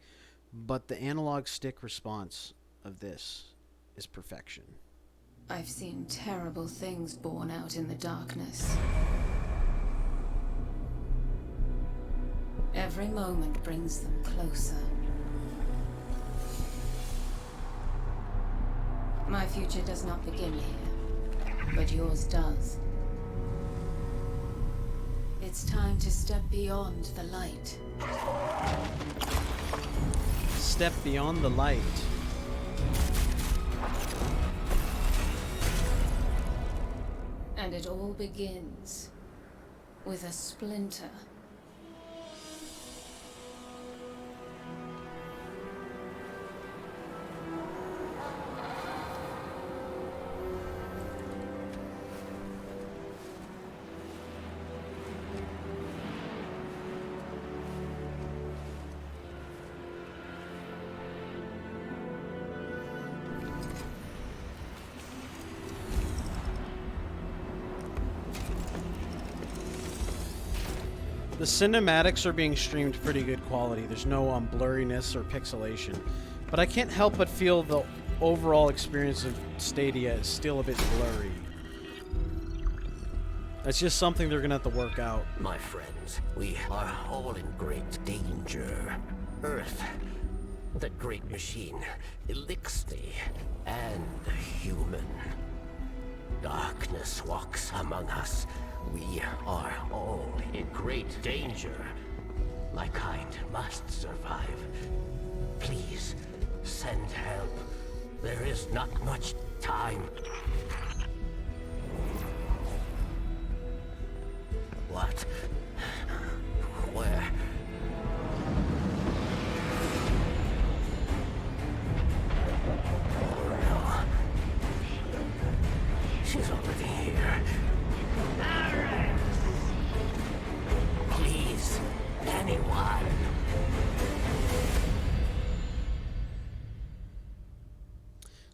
Speaker 1: but the analog stick response of this is perfection.
Speaker 4: I've seen terrible things born out in the darkness. Every moment brings them closer. My future does not begin here, but yours does. It's time to step beyond the light.
Speaker 1: Step beyond the light.
Speaker 4: And it all begins with a splinter.
Speaker 1: The cinematics are being streamed pretty good quality. There's no blurriness or pixelation. But I can't help but feel the overall experience of Stadia is still a bit blurry. That's just something they're going to have to work out.
Speaker 5: My friends, we are all in great danger. Earth, that great machine, Elixir, and human. Darkness walks among us. We are all in great danger. My kind must survive. Please, send help. There is not much time. What? Where? Oh, no. She's already here. Please, anyone.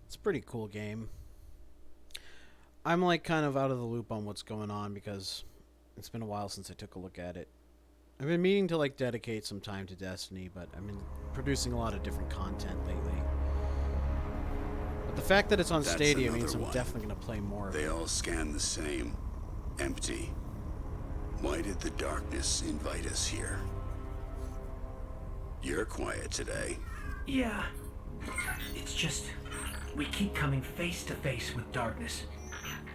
Speaker 1: It's a pretty cool game. I'm like kind of out of the loop on what's going on because it's been a while since I took a look at it. I've been meaning to like dedicate some time to Destiny, but I've been producing a lot of different content lately. But the fact that it's on
Speaker 6: That's
Speaker 1: Stadia means
Speaker 6: another
Speaker 1: I'm
Speaker 6: one.
Speaker 1: definitely going to play more of
Speaker 6: They
Speaker 1: it.
Speaker 6: all scan the same. Empty. Why did the darkness invite us here? You're quiet today.
Speaker 7: Yeah. It's just, we keep coming face to face with darkness.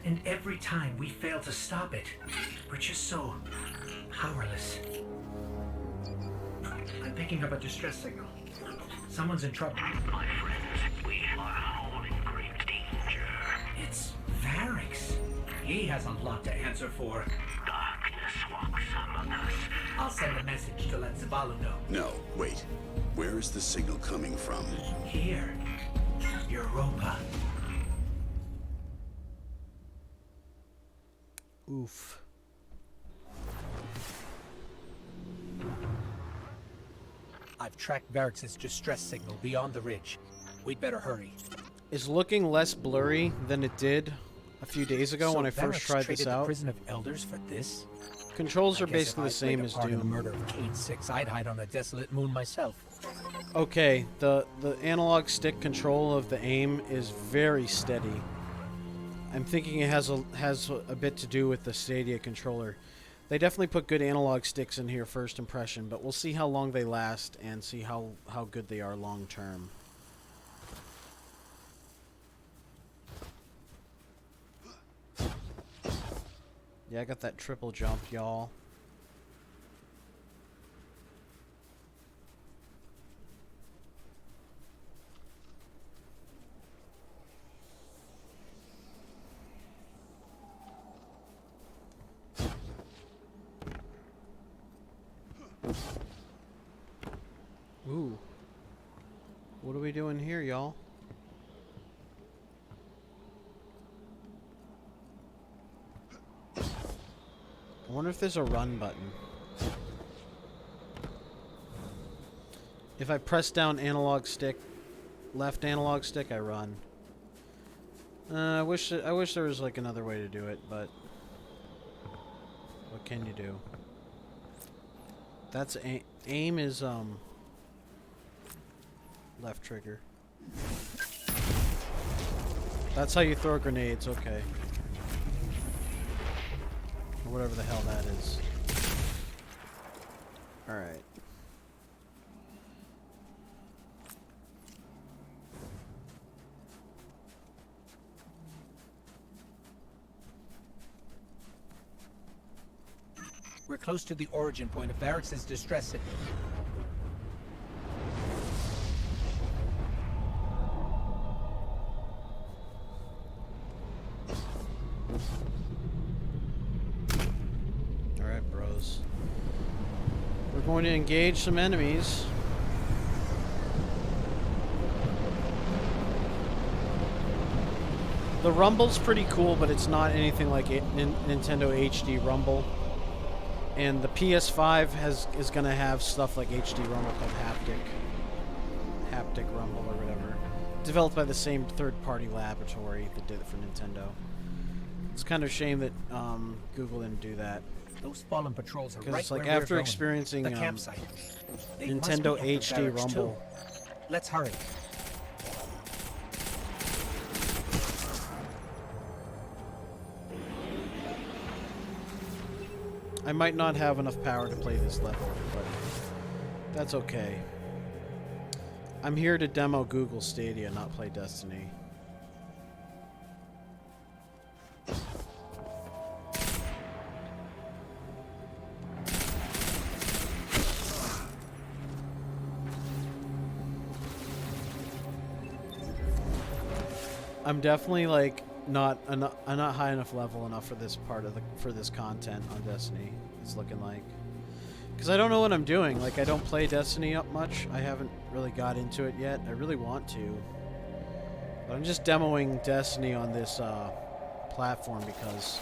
Speaker 7: And every time we fail to stop it, we're just so powerless. I'm picking up a distress signal. Someone's in trouble.
Speaker 5: My friends, we are all in great danger.
Speaker 7: It's Varix. He has a lot to answer for.
Speaker 5: Darkness walks among us.
Speaker 7: I'll send a message to let Zabalu know.
Speaker 6: No, wait. Where is the signal coming from?
Speaker 7: Here, Europa.
Speaker 1: Oof.
Speaker 8: I've tracked Varix's distress signal beyond the ridge. We'd better hurry.
Speaker 1: It's looking less blurry than it did a few days ago
Speaker 8: So
Speaker 1: when I first
Speaker 8: Varix
Speaker 1: tried
Speaker 8: traded
Speaker 1: this
Speaker 8: the
Speaker 1: out.
Speaker 8: prison of elders for this?
Speaker 1: Controls are
Speaker 8: I guess
Speaker 1: basically the
Speaker 8: if I
Speaker 1: same
Speaker 8: played a
Speaker 1: as
Speaker 8: part in the
Speaker 1: Doom.
Speaker 8: murder of Cade 6, I'd hide on a desolate moon myself.
Speaker 1: Okay, the analog stick control of the aim is very steady. I'm thinking it has a bit to do with the Stadia controller. They definitely put good analog sticks in here first impression, but we'll see how long they last and see how good they are long term. Yeah, I got that triple jump, y'all. What are we doing here, y'all? I wonder if there's a run button. If I press down analog stick, left analog stick, I run. I wish there was like another way to do it, but what can you do? That's aim is left trigger. That's how you throw grenades, okay. Or whatever the hell that is. Alright.
Speaker 8: We're close to the origin point of Varrex's distress signal.
Speaker 1: Alright, bros. We're going to engage some enemies. The Rumble's pretty cool, but it's not anything like Nintendo HD Rumble. And the PS5 is gonna have stuff like HD Rumble called Haptic Rumble or whatever, developed by the same third-party laboratory that did it for Nintendo. It's kind of a shame that Google didn't do that.
Speaker 8: Those fallen patrols are right
Speaker 1: Because like
Speaker 8: where we're
Speaker 1: after
Speaker 8: going.
Speaker 1: experiencing
Speaker 8: The campsite. They must
Speaker 1: Nintendo
Speaker 8: be after
Speaker 1: HD
Speaker 8: Varrex
Speaker 1: Rumble,
Speaker 8: too. Let's hurry.
Speaker 1: I might not have enough power to play this level, but that's okay. I'm here to demo Google Stadia, not play Destiny. I'm definitely like I'm not high enough level enough for this part of this content on Destiny. It's looking like, because I don't know what I'm doing. Like, I don't play Destiny up much. I haven't really got into it yet. I really want to, but I'm just demoing Destiny on this platform because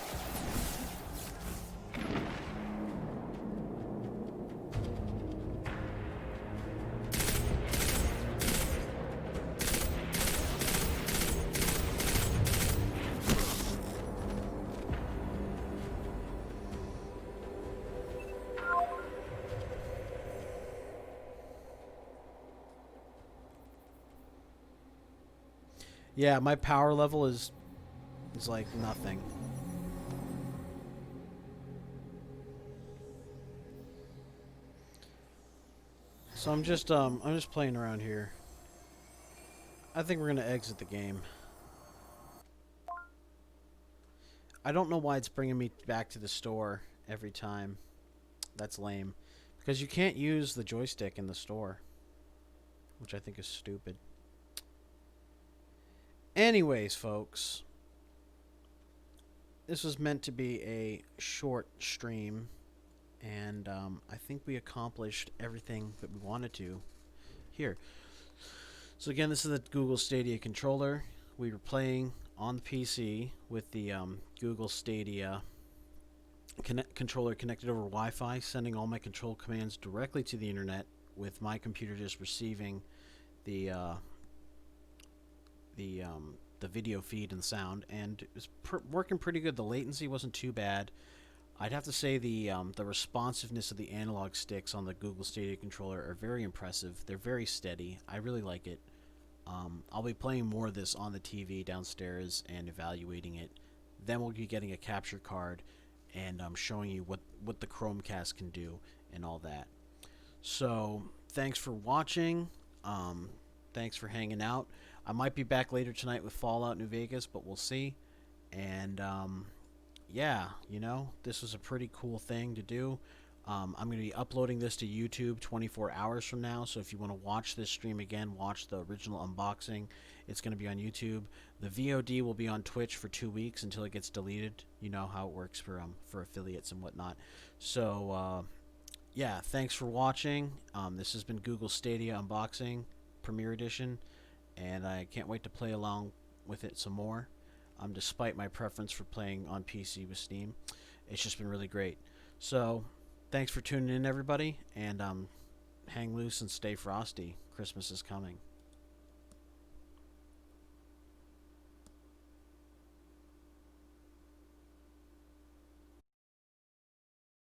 Speaker 1: yeah, my power level is like nothing. So I'm just playing around here. I think we're gonna exit the game. I don't know why it's bringing me back to the store every time. That's lame. Because you can't use the joystick in the store, which I think is stupid. Anyways, folks, this was meant to be a short stream, and I think we accomplished everything that we wanted to here. So again, this is the Google Stadia controller. We were playing on the PC with the Google Stadia controller connected over Wi-Fi, sending all my control commands directly to the internet, with my computer just receiving the video feed and sound, and it was working pretty good. The latency wasn't too bad. I'd have to say the responsiveness of the analog sticks on the Google Stadia controller are very impressive. They're very steady. I really like it. I'll be playing more of this on the TV downstairs and evaluating it. Then we'll be getting a capture card and showing you what the Chromecast can do and all that. So thanks for watching. Thanks for hanging out. I might be back later tonight with Fallout New Vegas, but we'll see. And yeah, you know, this was a pretty cool thing to do. I'm going to be uploading this to YouTube 24 hours from now, so if you want to watch this stream again, watch the original unboxing, it's going to be on YouTube. The VOD will be on Twitch for 2 weeks until it gets deleted. You know how it works for affiliates and whatnot. So yeah, thanks for watching. This has been Google Stadia Unboxing, Premier Edition, and I can't wait to play along with it some more. Despite my preference for playing on PC with Steam, it's just been really great. So, thanks for tuning in, everybody, and hang loose and stay frosty. Christmas is coming.